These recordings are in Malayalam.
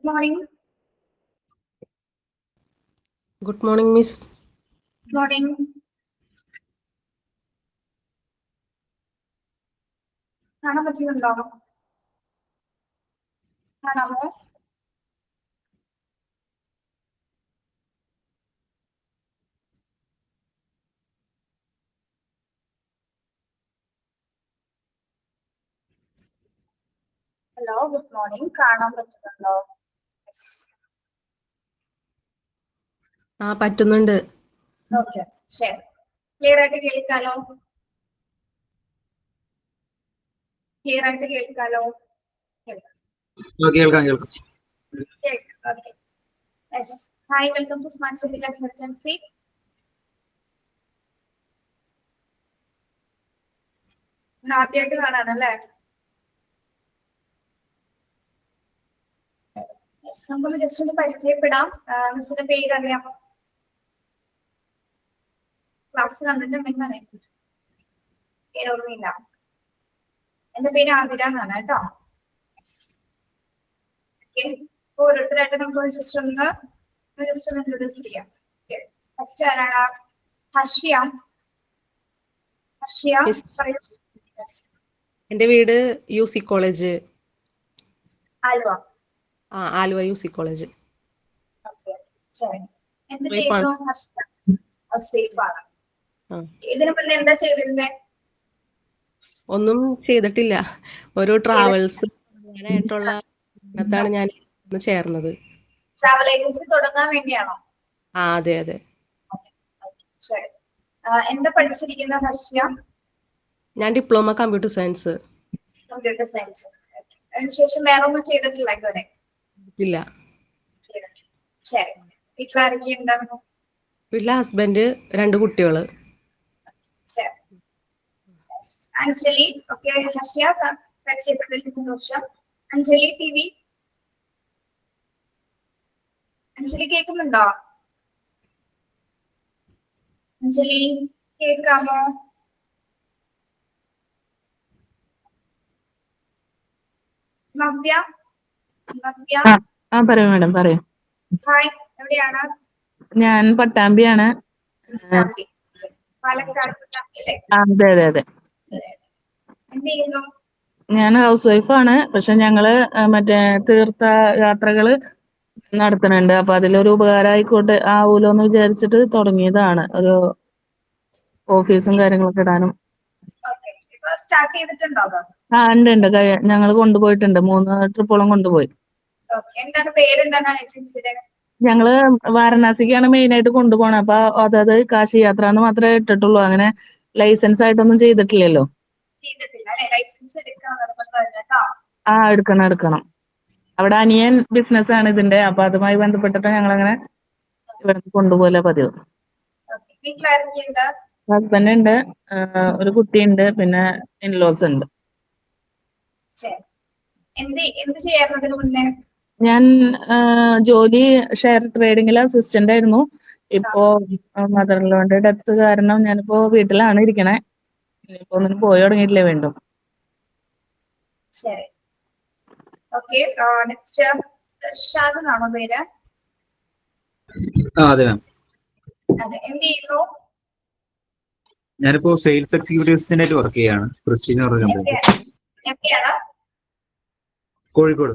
Good morning. Good morning, Miss. Good morning. കാണാൻ പറ്റുന്നുണ്ടോ? കാണാമോ? Hello, good morning. കാണാൻ പറ്റുന്നുണ്ടോ? പറ്റുന്നുണ്ട്. ഓക്കെ, ശരി. ക്ലിയർ ആയിട്ട് കേൾക്കാലോ? ക്ലിയർ ആയിട്ട് കേൾക്കാലോ? കേൾക്കാം. Okay. Yes. Hi, welcome to smart city consultancy. ആദ്യമായിട്ട് കാണാനല്ലേ? നമുക്കൊന്ന് ജസ്റ്റ് ഒന്ന് പരിചയപ്പെടാം. മിസ്സിന്റെ പേര് അറിയാമോ? ക്ലാസ് കണ്ടിട്ടുണ്ടെങ്കിൽ അറിയാം. പേര് ഓർമ്മയില്ല. എന്റെ പേര് ആതിര എന്നാണ് കേട്ടോ. ഓക്കെ, ഓരോരുത്തരായിട്ട് നമുക്ക് ജസ്റ്റ് ഒന്ന് ഇൻട്രൊഡ്യൂസ് ചെയ്യാം. ഫസ്റ്റ് ആരാണ്? ഹർഷ്യ. പറയൂ. എന്റെ വീട് UC college. Aluva. Aluva UC college. Okay, ശരി. എന്ത് ചെയ്യുന്നു ഹർഷ്യ? ഹൗസ് വൈഫാണ്. ഇതിനു മുന്നേ എന്താ ചെയ്തിരുന്നേ? ഒന്നും ചെയ്തിട്ടില്ല. ഒരു ട്രാവൽസ് ആയിട്ടുള്ള ഞാൻ ചേർന്നത്. ട്രാവൽ ഏജൻസി തുടങ്ങാൻ വേണ്ടിയാണോ? അതെ. ശരി. എന്താ പഠിച്ചിരിക്കുന്ന ഹർഷ്യ? ഞാൻ diploma computer science. Computer science. അതിനുശേഷം വേറെ ഒന്നും ചെയ്തിട്ടില്ല ഇതുവരെ? ഇല്ല. ശരി. വീട്ടിലാരൊക്കെ ഉണ്ടാകുന്നു? വീട്ടിലെ ഹസ്ബൻഡ്, 2 കുട്ടികള്. അഞ്ജലി. ഓക്കെ, ഹർഷ്യ പരിചയപ്പെട്ടതിൽ സന്തോഷം. അഞ്ജലി TV. അഞ്ജലി കേൾക്കുന്നുണ്ടോ? അഞ്ജലി കേൾക്കാമോ? നവ്യ. പറയൂ മാഡം, പറയൂ. ഹായ്, എവിടെയാണ്? ഞാൻ പട്ടാമ്പിയാണ്. പാലക്കാട്. അതെ. എന്ത് ചെയ്യുന്നു? ഞാൻ ഹൗസ് വൈഫാണ്. പക്ഷെ ഞങ്ങള് മറ്റേ തീർത്ഥ യാത്രകള് നടത്തുന്നുണ്ട്. അപ്പൊ അതിലൊരു ഉപകാരമായിക്കോട്ടെ ആവൂലോ എന്ന് വിചാരിച്ചിട്ട് തുടങ്ങിയതാണ്. ഒരു ഓഫീസും കാര്യങ്ങളൊക്കെ ഇടാനും. സ്റ്റാർട്ട് ചെയ്തിട്ടുണ്ടോ? ഉണ്ട്. ഞങ്ങൾ കൊണ്ടുപോയിട്ടുണ്ട്. 3 ട്രിപ്പോളം കൊണ്ടുപോയി. എന്താണ് പേരെന്താണ് ഏജൻസിയുടെ? ഞങ്ങള് വാരണാസിക്കാണ് മെയിൻ ആയിട്ട് കൊണ്ടുപോകണം. അപ്പൊ അതത് കാശി യാത്ര എന്ന് മാത്രമേ ഇട്ടിട്ടുള്ളൂ. അങ്ങനെ ലൈസൻസ് ആയിട്ടൊന്നും ചെയ്തിട്ടില്ലല്ലോ. എടുക്കണം. അവിടെ അനിയൻ ബിസിനസ് ആണ് ഇതിന്റെ. അപ്പൊ അതുമായി ബന്ധപ്പെട്ടിട്ട് ഞങ്ങൾ അങ്ങനെ ഇവിടെ കൊണ്ടുപോലെ പതിവ്. ഹസ്ബൻഡ് ഉണ്ട്, ഒരു കുട്ടിയുണ്ട്, പിന്നെ ഇൻലോസ് ഉണ്ട്. ഞാൻ ജോലി ഷെയർ ട്രേഡിംഗിൽ അസിസ്റ്റന്റ് ആയിരുന്നു. ഇപ്പോ മദറിലോന്റെ ഡെത്ത് കാരണം ഞാനിപ്പോ വീട്ടിലാണ് ഇരിക്കണേ. ഇനിയിപ്പോ ഒന്നിനും പോയി തുടങ്ങിയിട്ടില്ലേ വീണ്ടും. ഞാനിപ്പോ സെയിൽസ് എക്സിക്യൂട്ടീവ് അസിസ്റ്റന്റ് ആയിട്ട് വർക്ക് ചെയ്യാണ്. പ്രസ്റ്റീജ് എന്ന് പറഞ്ഞ കമ്പനി. കോഴിക്കോട്.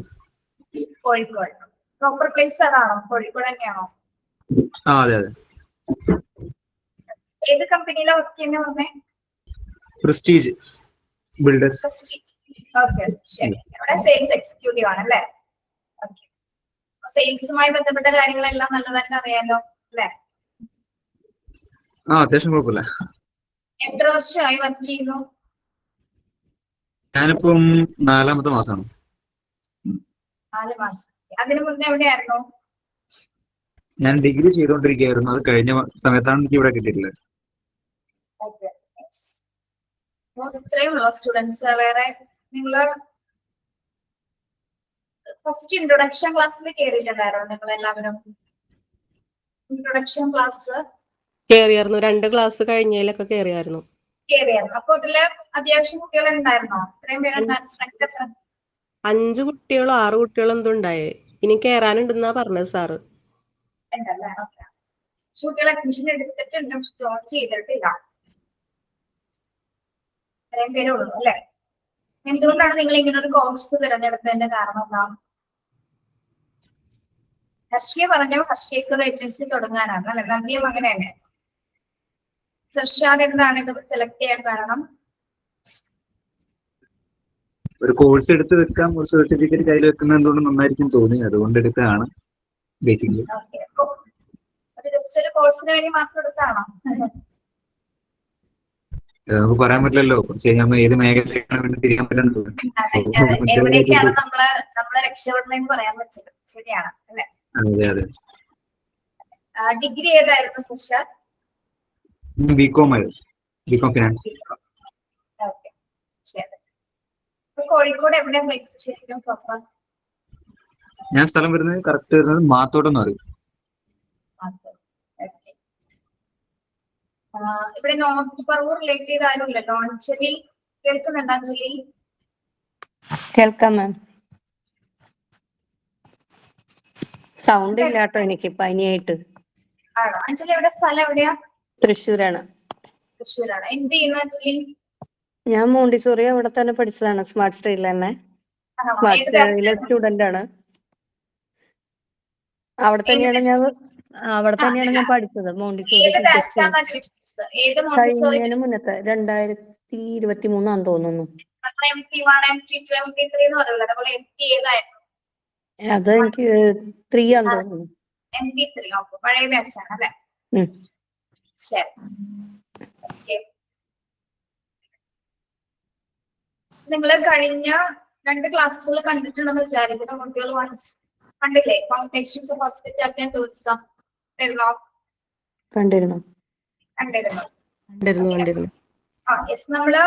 പ്രോപ്പർ പ്ലേസ് അതാണോ? കോഴിക്കോട് തന്നെയാണോ? അതെ. ഏത് കമ്പനിയിലാ വർക്ക് ചെയ്യുന്നത് പറഞ്ഞേ? Prestige builders. ഓക്കെ, ശരി. അവിടെ സെയിൽസ് എക്സിക്യൂട്ടീവ് ആണല്ലേ? ഓക്കെ. സെയിൽസുമായി ബന്ധപ്പെട്ട കാര്യങ്ങളെല്ലാം നല്ലതായിട്ട് അറിയാലോ അല്ലേ? അത്യാവശ്യം കുഴപ്പമില്ല. എത്ര വർഷമായി വർക്ക് ചെയ്യുന്നു? ഞാനിപ്പം 4ാമത്തെ മാസമാണ്. 4 മാസം. അതിനു മുന്നേ എവിടെയായിരുന്നു? ഞാൻ ഡിഗ്രി ചെയ്തുകൊണ്ടിരിക്കുകയായിരുന്നു. അത് കഴിഞ്ഞ സമയത്താണ് എനിക്ക് ഇവിടെ കിട്ടിയിട്ടുള്ളത്. ഇത്രയും ഉള്ളോ സ്റ്റുഡൻസ്? വേറെ നിങ്ങള് ഫസ്റ്റ് ഇൻട്രൊഡക്ഷൻ ക്ലാസ്സിൽ കയറിയിട്ടുണ്ടായിരുന്നു നിങ്ങൾ എല്ലാവരും? ഇൻട്രൊഡക്ഷൻ ക്ലാസ് കേറിയായിരുന്നു. 2 ക്ലാസ് കഴിഞ്ഞതിലൊക്കെ കേറിയായിരുന്നു. അപ്പൊ അതില് അത്യാവശ്യം കുട്ടികൾ ഉണ്ടായിരുന്നോ? ഇത്രയും പേരുണ്ടായിരുന്നു? 5 കുട്ടികളോ 6 കുട്ടികളോ എന്തോ ഉണ്ടായേ. ഇനി കേറാനുണ്ടെന്നാ പറഞ്ഞത് സാറ്. ഉണ്ടല്ലേ? ഓക്കെ. കുട്ടികൾ അഡ്മിഷൻ എടുത്തിട്ടുണ്ട്, ജോയിൻ ചെയ്തിട്ടില്ല. ഇത്രയും പേരേ ഉള്ളൂ അല്ലെ? എന്തുകൊണ്ടാണ് നിങ്ങൾ ഇങ്ങനെ ഒരു കോഴ്സ് തിരഞ്ഞെടുത്തതിന്റെ കാരണം എന്താ? ഹർഷിയ പറഞ്ഞു ഹർഷിയക്ക് ഒരു ഏജൻസി തുടങ്ങാനാണ് അല്ലെ? നവ്യം അങ്ങനെ തന്നെ. സർഷാദ് എന്താണ് ഇത് സെലക്ട് ചെയ്യാൻ കാരണം? ഒരു കോഴ്സ് എടുത്ത് വെക്കാം, ഒരു സർട്ടിഫിക്കറ്റ് കയ്യിൽ വെക്കുന്നത് എന്തുകൊണ്ട് നന്നായിരിക്കും തോന്നി, അതുകൊണ്ട് എടുത്തതാണ് ബേസിക്കലി. ഓക്കെ. അത് ജസ്റ്റ് ഒരു കോഴ്സിന് വേണ്ടി മാത്രം എടുത്താണോ? നമുക്ക് പറയാൻ പറ്റില്ലല്ലോ, കുറച്ച് കഴിഞ്ഞാൽ ഏത് മേഖലയിലാണ് വേണ്ടി തിരിയാൻ പറ്റുന്നത്. എവിടേക്കാണ് നമ്മള് രക്ഷപ്പെടുന്നതെന്ന് പറയാൻ പറ്റില്ല. ശരിയാണ് അല്ലെ? അതെ അതെ. ഡിഗ്രി ഏതായിരുന്നു സുഷാദ്? ബികോം ആയിരുന്നു, ബികോം ഫിനാൻസ്. ഓക്കെ, ശരി. കോഴിക്കോട് എവിടെയാണ് പ്ലേസ് ശരിക്കും പ്രോപ്പർ? ഞാൻ സ്ഥലം വരുന്നത് കറക്റ്റ് വരുന്നത് മാത്തോടെന്ന് പറയും. ഇവിടെ നോർത്ത് പറവൂർ റിലേറ്റ് ചെയ്ത് ആരും ഇല്ലല്ലോ. അഞ്ജലി കേൾക്കുന്നുണ്ടോ? അഞ്ജലി കേൾക്കാം മാം. സൗണ്ട് ഇല്ല കേട്ടോ എനിക്ക് പനിയായിട്ട്. ആണോ? അഞ്ജലി എവിടെ സ്ഥലം എവിടെയാ? തൃശ്ശൂരാണ്. തൃശ്ശൂരാണ്. എന്ത് ചെയ്യുന്നു അഞ്ജലി? ഞാൻ മോണ്ടിസോറി അവിടെ തന്നെ പഠിച്ചതാണ്, സ്മാർട്ട് സ്റ്റൈലിൽ തന്നെ. ആണോ? സ്മാർട്ട് ഏത് സ്റ്റൈലിലെ ബാച്ചാണ്? സ്റ്റുഡന്റ് ആണ്. അവിടെ തന്നെയാണ് ഞാൻ പഠിച്ചത് മോണ്ടിസോറി ഏത് ടീച്ചേഴ്സ്. ബാച്ചാന്നാ ചോദിച്ചത്? ഏത് മോണ്ടിസോറി? കഴിഞ്ഞതിന് മുന്നത്തെ 2023 തോന്നുന്നു. MT1, MT2, MT3 എന്ന് പറയുന്നത്. അതുപോലെ MT ഏതായിരുന്നു? അത് എനിക്ക് 3 ആന്ന് തോന്നുന്നു. MT3. ഓക്കെ, പഴയ ബാച്ചാണ് അല്ലെ? ശരി. നിങ്ങൾ കഴിഞ്ഞ 2 ക്ലാസ്സുകൾ കണ്ടിട്ടുണ്ടെന്ന് വിചാരിക്കുന്നു. മൊഡ്യൂൾ 1 കണ്ടില്ലേ? Foundations of hospitality and tourism കണ്ടിരുന്നു. യെസ്. നമ്മള്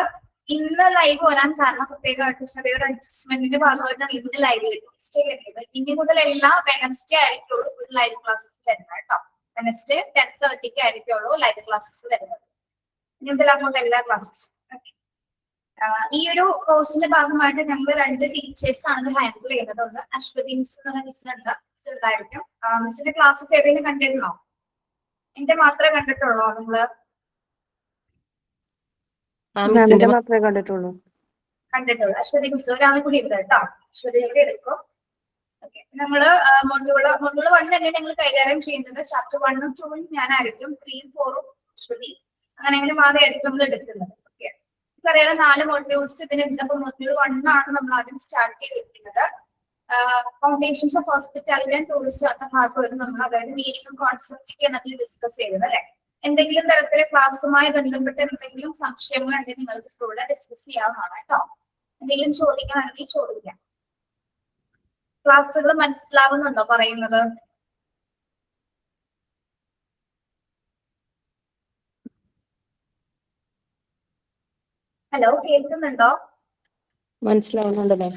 ഇന്ന് ലൈവ് വരാൻ കാരണം പ്രത്യേകമായിട്ട് ചെറിയൊരു അഡ്ജസ്റ്റ്മെന്റിന്റെ ഭാഗമായിട്ടാണ് ഇന്ന് ലൈവ് സ്റ്റേ ചെയ്യുന്നത്. ഇനി മുതൽ എല്ലാ വെനസ്ഡേ ആയിരിക്കുള്ളൂ ഒരു ലൈവ് ക്ലാസ്സസ് വരുന്നത് കേട്ടോ. വെനസ്ഡേ 10:30 ആയിരിക്കുള്ളൂ ലൈവ് ക്ലാസ്സസ് വരുന്നത്. ഇനി മുതൽ അങ്ങോട്ട് എല്ലാ ക്ലാസ്സസും. ഈ ഒരു കോഴ്സിന്റെ ഭാഗമായിട്ട് ഞങ്ങൾ 2 ടീച്ചേഴ്സ് ആണ് ഇത് ഹാൻഡിൽ ചെയ്യുന്നത്. ഒന്ന് അശ്വതി മിസ് എന്ന് പറഞ്ഞ മിസ് ഉണ്ട്, മിസ് ഉണ്ടായിരിക്കും. മിസ്സിന്റെ ക്ലാസ്സസ് ഏതെങ്കിലും കണ്ടിരുന്നോ? എന്റെ മാത്രമേ കണ്ടിട്ടുള്ളൂ നിങ്ങള്? മാത്രമേ കണ്ടിട്ടുള്ളൂ. അശ്വതി മിസ് ഒരാൾ കൂടി ഉണ്ട് കേട്ടോ. അശ്വതി കൂടി എടുക്കും. ഓക്കെ. നമ്മള് മൊഡ്യൂൾ 1 തന്നെ ഞങ്ങൾ കൈകാര്യം ചെയ്യുന്നത്. ചാപ്റ്റർ 1ഉം 2ഉം ഞാനായിരിക്കും, 3ഉം 4ഉം അശ്വതി, അങ്ങനെ മാറിയായിരിക്കും നമ്മൾ എടുക്കുന്നത്. ഓക്കെ. നമുക്കറിയാം 4 മോഡ്യൂൾസ് ഇതിനുണ്ട്. അപ്പൊ മൊഡ്യൂൾ 1 ആണ് നമ്മൾ ആദ്യം സ്റ്റാർട്ട് ചെയ്തിരിക്കുന്നത്. Foundations of hospitality and tourism എന്ന ഭാഗമായിട്ട് നമ്മൾ, അതായത് മീനിങ്ങും കോൺസെപ്റ്റൊക്കെയാണ് അതിൽ ഡിസ്കസ് ചെയ്തത് അല്ലെ? എന്തെങ്കിലും തരത്തിലെ ക്ലാസ്സുമായി ബന്ധപ്പെട്ട് എന്തെങ്കിലും സംശയങ്ങൾ ഉണ്ടെങ്കിൽ നിങ്ങൾക്ക് ഇവിടെ ഡിസ്കസ് ചെയ്യാവുന്നതാണ് കേട്ടോ. എന്തെങ്കിലും ചോദിക്കാനാണെങ്കിൽ ചോദിക്കാം. ക്ലാസ്സുകൾ മനസ്സിലാവുന്നുണ്ടോ പറയുന്നത്? ഹലോ, കേൾക്കുന്നുണ്ടോ? മനസ്സിലാവുന്നുണ്ടല്ലേ?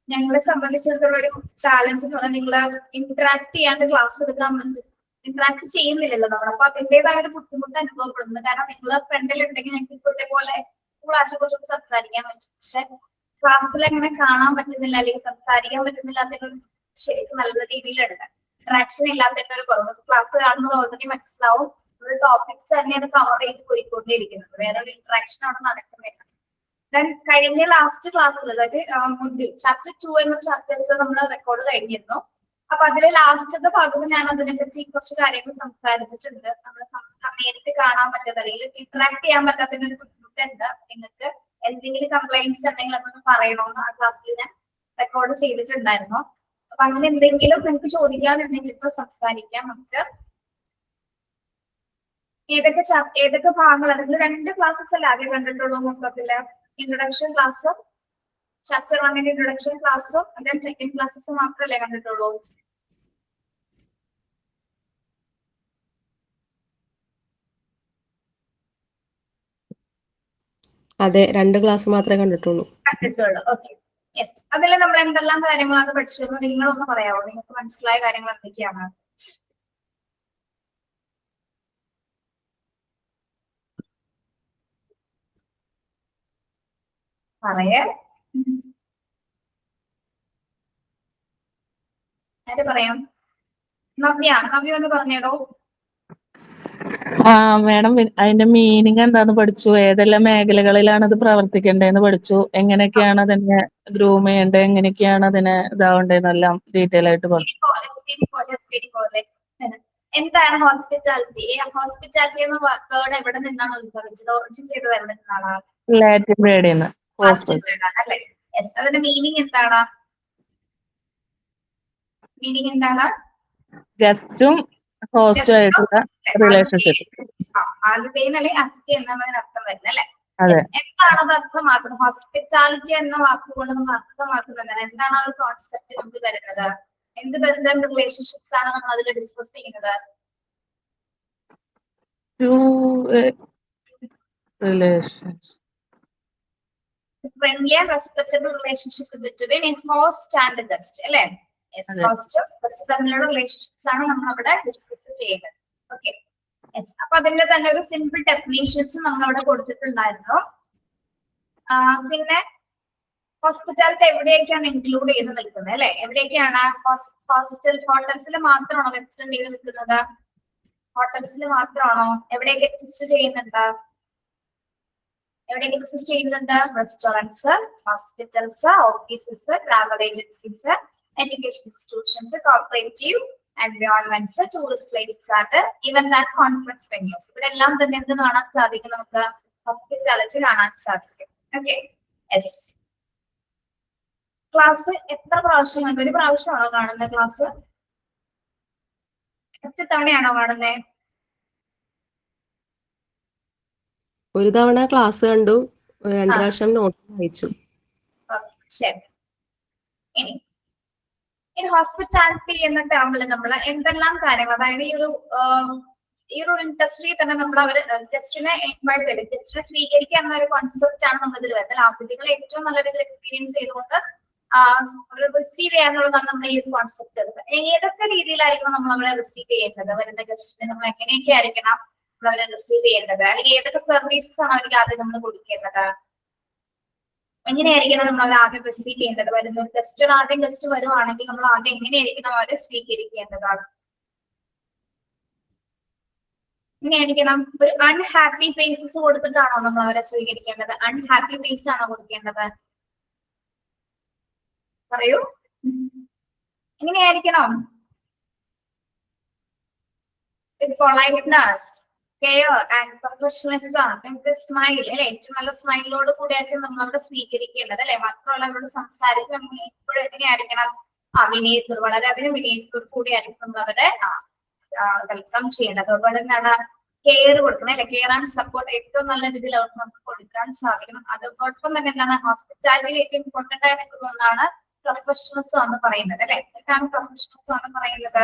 ഞങ്ങളെ സംബന്ധിച്ചിടത്തോളം ഒരു ചാലഞ്ച് എന്ന് പറഞ്ഞാൽ നിങ്ങൾ ഇന്ററാക്ട് ചെയ്യാണ്ട് ക്ലാസ് എടുക്കാൻ ഇന്ററാക്ട് ചെയ്യുന്നില്ലല്ലോ നമ്മൾ. അപ്പൊ അതിന്റേതായ ഒരു ബുദ്ധിമുട്ട് അനുഭവപ്പെടുന്നത്. കാരണം നിങ്ങൾ ഫ്രണ്ടിൽ ഉണ്ടെങ്കിൽ ഞങ്ങൾക്ക് ഇപ്പോഴത്തെ പോലെ കുറിച്ച് സംസാരിക്കാൻ പറ്റും. പക്ഷെ ക്ലാസ്സിൽ അങ്ങനെ കാണാൻ പറ്റുന്നില്ല അല്ലെങ്കിൽ സംസാരിക്കാൻ പറ്റുന്നില്ലാത്തതിന് ശരിക്കും നല്ല രീതിയിൽ എടുക്കാം. ഇന്ററാക്ഷൻ ഇല്ലാത്തതിന്റെ ഒരു കുറവ്. ക്ലാസ് കാണുന്നത് ഓൾറെഡി മനസ്സിലാവും. ഒരു ടോപ്പിക്സ് തന്നെയാണ് കവർ ചെയ്ത് പോയിക്കൊണ്ടേയിരിക്കുന്നത്. വേറൊരു ഇന്ററാക്ഷൻ അവിടെ നടക്കുന്നില്ല. കഴിഞ്ഞ ലാസ്റ്റ് ക്ലാസ്സിൽ, അതായത് ചാപ്റ്റർ 2 എന്ന ചാപ്റ്റേഴ്സ് നമ്മൾ റെക്കോർഡ് കഴിഞ്ഞിരുന്നു. അപ്പൊ അതിലെ ലാസ്റ്റത്തെ ഭാഗത്ത് ഞാൻ അതിനെപ്പറ്റി കുറച്ച് കാര്യങ്ങൾ സംസാരിച്ചിട്ടുണ്ട്. നമ്മൾ നേരിട്ട് കാണാൻ പറ്റാത്ത അല്ലെങ്കിൽ ഇന്ററാക്ട് ചെയ്യാൻ പറ്റാത്തതിന് ഒരു ബുദ്ധിമുട്ടുണ്ട്. നിങ്ങൾക്ക് എന്തെങ്കിലും കംപ്ലൈന്റ്സ് ഉണ്ടെങ്കിൽ അതൊന്ന് പറയണമെന്ന് ആ ക്ലാസ്സിൽ ഞാൻ റെക്കോർഡ് ചെയ്തിട്ടുണ്ടായിരുന്നു. അപ്പൊ അങ്ങനെ എന്തെങ്കിലും നിങ്ങൾക്ക് ചോദിക്കാനുണ്ടെങ്കിൽ ഇപ്പൊ സംസാരിക്കാം. നമുക്ക് ഏതൊക്കെ ഭാഗങ്ങളാണ്? നിങ്ങൾ 2 ക്ലാസ്സസ് അല്ല ആദ്യം കണ്ടിട്ടുള്ളൂ മൊത്തത്തില്. ഇൻട്രൊഡക്ഷൻ ക്ലാസ്സും ചാപ്റ്റർ 1ന്റെ ഇൻട്രൊഡക്ഷൻ ക്ലാസ്സും അതേ സെക്കൻഡ് ക്ലാസ്സസ് മാത്രമല്ലേ കണ്ടിട്ടുള്ളൂ? അതെ, 2 ക്ലാസ് മാത്രമേ കണ്ടിട്ടുള്ളൂ. ഓക്കെ. യെസ്. അതിൽ നമ്മൾ എന്തെല്ലാം കാര്യങ്ങളാണ് പഠിച്ചതെന്ന് നിങ്ങളൊന്ന് പറയാമോ? നിങ്ങൾക്ക് മനസ്സിലായ കാര്യങ്ങൾ എന്തൊക്കെയാണ്? പറയേ. ആര് പറയാം? നവ്യ ഒന്ന് പറഞ്ഞേടോ. മാഡം അതിന്റെ മീനിങ് എന്താന്ന് പഠിച്ചു, ഏതെല്ലാം മേഖലകളിലാണ് അത് പ്രവർത്തിക്കേണ്ടതെന്ന് പഠിച്ചു, എങ്ങനെയൊക്കെയാണ് അതിനെ ഗ്രൂം ചെയ്യേണ്ടത്, എങ്ങനെയൊക്കെയാണ് അതിനെ ഇതാവേണ്ടതെന്നെല്ലാം ഡീറ്റെയിൽ ആയിട്ട് പറഞ്ഞു. എന്താണ് ഹോസ്പിറ്റാലിറ്റി? ഹോസ്പിറ്റാലിറ്റി എന്ന വേർഡ് എവിടെ നിന്നാണ് ഉത്ഭവിച്ചത്? ഒറിജിൻ ചെയ്ത് വരുന്നതാണ് ലാറ്റിൻ വേർഡിൽ ഹോസ്പിറ്റൽ അല്ലെ? യെസ്. അതിന്റെ മീനിങ് എന്താണ്? ഗസ്റ്റും ഹോസ്റ്റും ആയിട്ടുള്ള റിലേഷൻഷിപ്പ്. ആതിഥേയനല്ലേ അതിഥി എന്നാണ് അതിന് അർത്ഥം വരുന്നത് അല്ലെ? അതെ. എന്താണ് അത് അർത്ഥമാക്കുന്നത്? ഹോസ്പിറ്റാലിറ്റി എന്ന വാക്കുകൊണ്ട് നമ്മൾ അർത്ഥമാക്കുന്നത് എന്താണ്? ആ ഒരു കോൺസെപ്റ്റ് നമുക്ക് തരുന്നത് എന്ത് തരം റിലേഷൻഷിപ്സ് ആണ് നമ്മൾ അതിൽ ഡിസ്കസ് ചെയ്യുന്നത്? Friendly and respectable relationship between A host and guest അല്ലെ? ഹോസ്റ്റും ഗസ്റ്റ് തമ്മിലുള്ള റിലേഷൻഷിപ്സ് ആണ് നമ്മൾ അവിടെ ഡിസ്കസ് ചെയ്യുന്നത്. ഓക്കെ. യെസ്. അപ്പൊ അതിന്റെ തന്നെ ഒരു സിമ്പിൾ ഡെഫിനേഷൻസ് നമ്മൾ അവിടെ കൊടുത്തിട്ടുണ്ടായിരുന്നു. പിന്നെ ഹോസ്പിറ്റാലിറ്റി എവിടെയൊക്കെയാണ് ഇൻക്ലൂഡ് ചെയ്ത് നിൽക്കുന്നത് അല്ലെ? എവിടെയൊക്കെയാണ്? ഹോട്ടൽസിൽ മാത്രമാണോ എക്സ്റ്റെൻഡ് ചെയ്ത് നിൽക്കുന്നത്? ഹോട്ടൽസിൽ മാത്രമാണോ? എവിടെയൊക്കെ എക്സിസ്റ്റ് ചെയ്യുന്നുണ്ട്? Restaurants, hospitals, offices, travel agencies, education institutions, corporative environments, tourist places and even that conference venues. ഇവിടെ എല്ലാം തന്നെ എന്ത് കാണാൻ സാധിക്കും? നമുക്ക് ഹോസ്പിറ്റാലിറ്റി കാണാൻ സാധിക്കും. ഓക്കെ. യെസ്. ക്ലാസ് എത്ര പ്രാവശ്യം കണ്ടു? ഒരു പ്രാവശ്യമാണോ കാണുന്നത് ക്ലാസ്? എത്ര തവണയാണോ കാണുന്നത്? ഒരു തവണ ക്ലാസ് കണ്ടു, 2 പ്രാവശ്യം നോട്ട് വായിച്ചു. ശരി. ഇനി ഹോസ്പിറ്റാലിറ്റി എന്ന ടേമിൽ നമ്മൾ എന്തെല്ലാം കാര്യങ്ങൾ, അതായത് ഈ ഒരു ഇൻഡസ്ട്രി തന്നെ നമ്മൾ അവര് ഗസ്റ്റിനെ ഇൻവൈറ്റ് ചെയ്ത് ഗസ്റ്റിനെ സ്വീകരിക്കുക എന്ന ഒരു കോൺസെപ്റ്റ് ആണ് നമ്മൾ ഇതിൽ വരുന്നത്. അതിഥികളെ ഏറ്റവും നല്ല രീതിയിൽ എക്സ്പീരിയൻസ് ചെയ്തുകൊണ്ട് റിസീവ് ചെയ്യാന്നുള്ളതാണ് നമ്മുടെ ഈ ഒരു കോൺസെപ്റ്റ്. ഏതൊക്കെ രീതിയിലായിരിക്കണം നമ്മൾ അവരെ റിസീവ് ചെയ്യേണ്ടത്? വരുന്ന ഗസ്റ്റിനെ നമ്മൾ എങ്ങനെയൊക്കെ ആയിരിക്കണം അവരെ റിസീവ് ചെയ്യേണ്ടത്? അല്ലെങ്കിൽ ഏതൊക്കെ സർവീസസ് ആണ് അവർക്ക് ആദ്യം നമ്മൾ കൊടുക്കേണ്ടത്? എങ്ങനെയായിരിക്കണം നമ്മൾ അവരെ ആദ്യം റിസീവ് ചെയ്യേണ്ടത്? വരുന്ന ഗസ്റ്റ് വരുവാണെങ്കിൽ നമ്മൾ ആദ്യം എങ്ങനെയായിരിക്കണം അവരെ സ്വീകരിക്കേണ്ടത്? എങ്ങനെയായിരിക്കണം? ഒരു അൺഹാപ്പി ഫേസസ് കൊടുത്തിട്ടാണോ നമ്മൾ അവരെ സ്വീകരിക്കേണ്ടത്? അൺഹാപ്പി ഫേസ് ആണോ കൊടുക്കേണ്ടത്? പറയൂ. എങ്ങനെയായിരിക്കണം? With politeness, care and professionalism, with a smile അല്ലെ? ഏറ്റവും നല്ല സ്മൈലോട് കൂടിയായിരിക്കും നമ്മൾ അവിടെ സ്വീകരിക്കേണ്ടത് അല്ലെ? മറ്റുള്ളവരോട് സംസാരിക്കുമ്പോൾ എപ്പോഴും എങ്ങനെയായിരിക്കണം? വളരെയധികം വിനയത്തോട് കൂടിയായിരിക്കും നമ്മൾ അവരെ വെൽക്കം ചെയ്യേണ്ടത്. അതുപോലെ എന്താണ്? കെയർ കൊടുക്കണം അല്ലെ? കെയർ ആൻഡ് സപ്പോർട്ട് ഏറ്റവും നല്ല രീതിയിൽ അവർക്ക് നമുക്ക് കൊടുക്കാൻ സാധിക്കണം. അതോടൊപ്പം തന്നെ എന്താണ്? ഹോസ്പിറ്റാലിറ്റിയിൽ ഏറ്റവും ഇമ്പോർട്ടന്റ് ആയി നിൽക്കുന്ന ഒന്നാണ് പ്രൊഫഷണലിസം എന്ന് പറയുന്നത് അല്ലെ? എന്താണ് പ്രൊഫഷണലിസം എന്ന് പറയുന്നത്?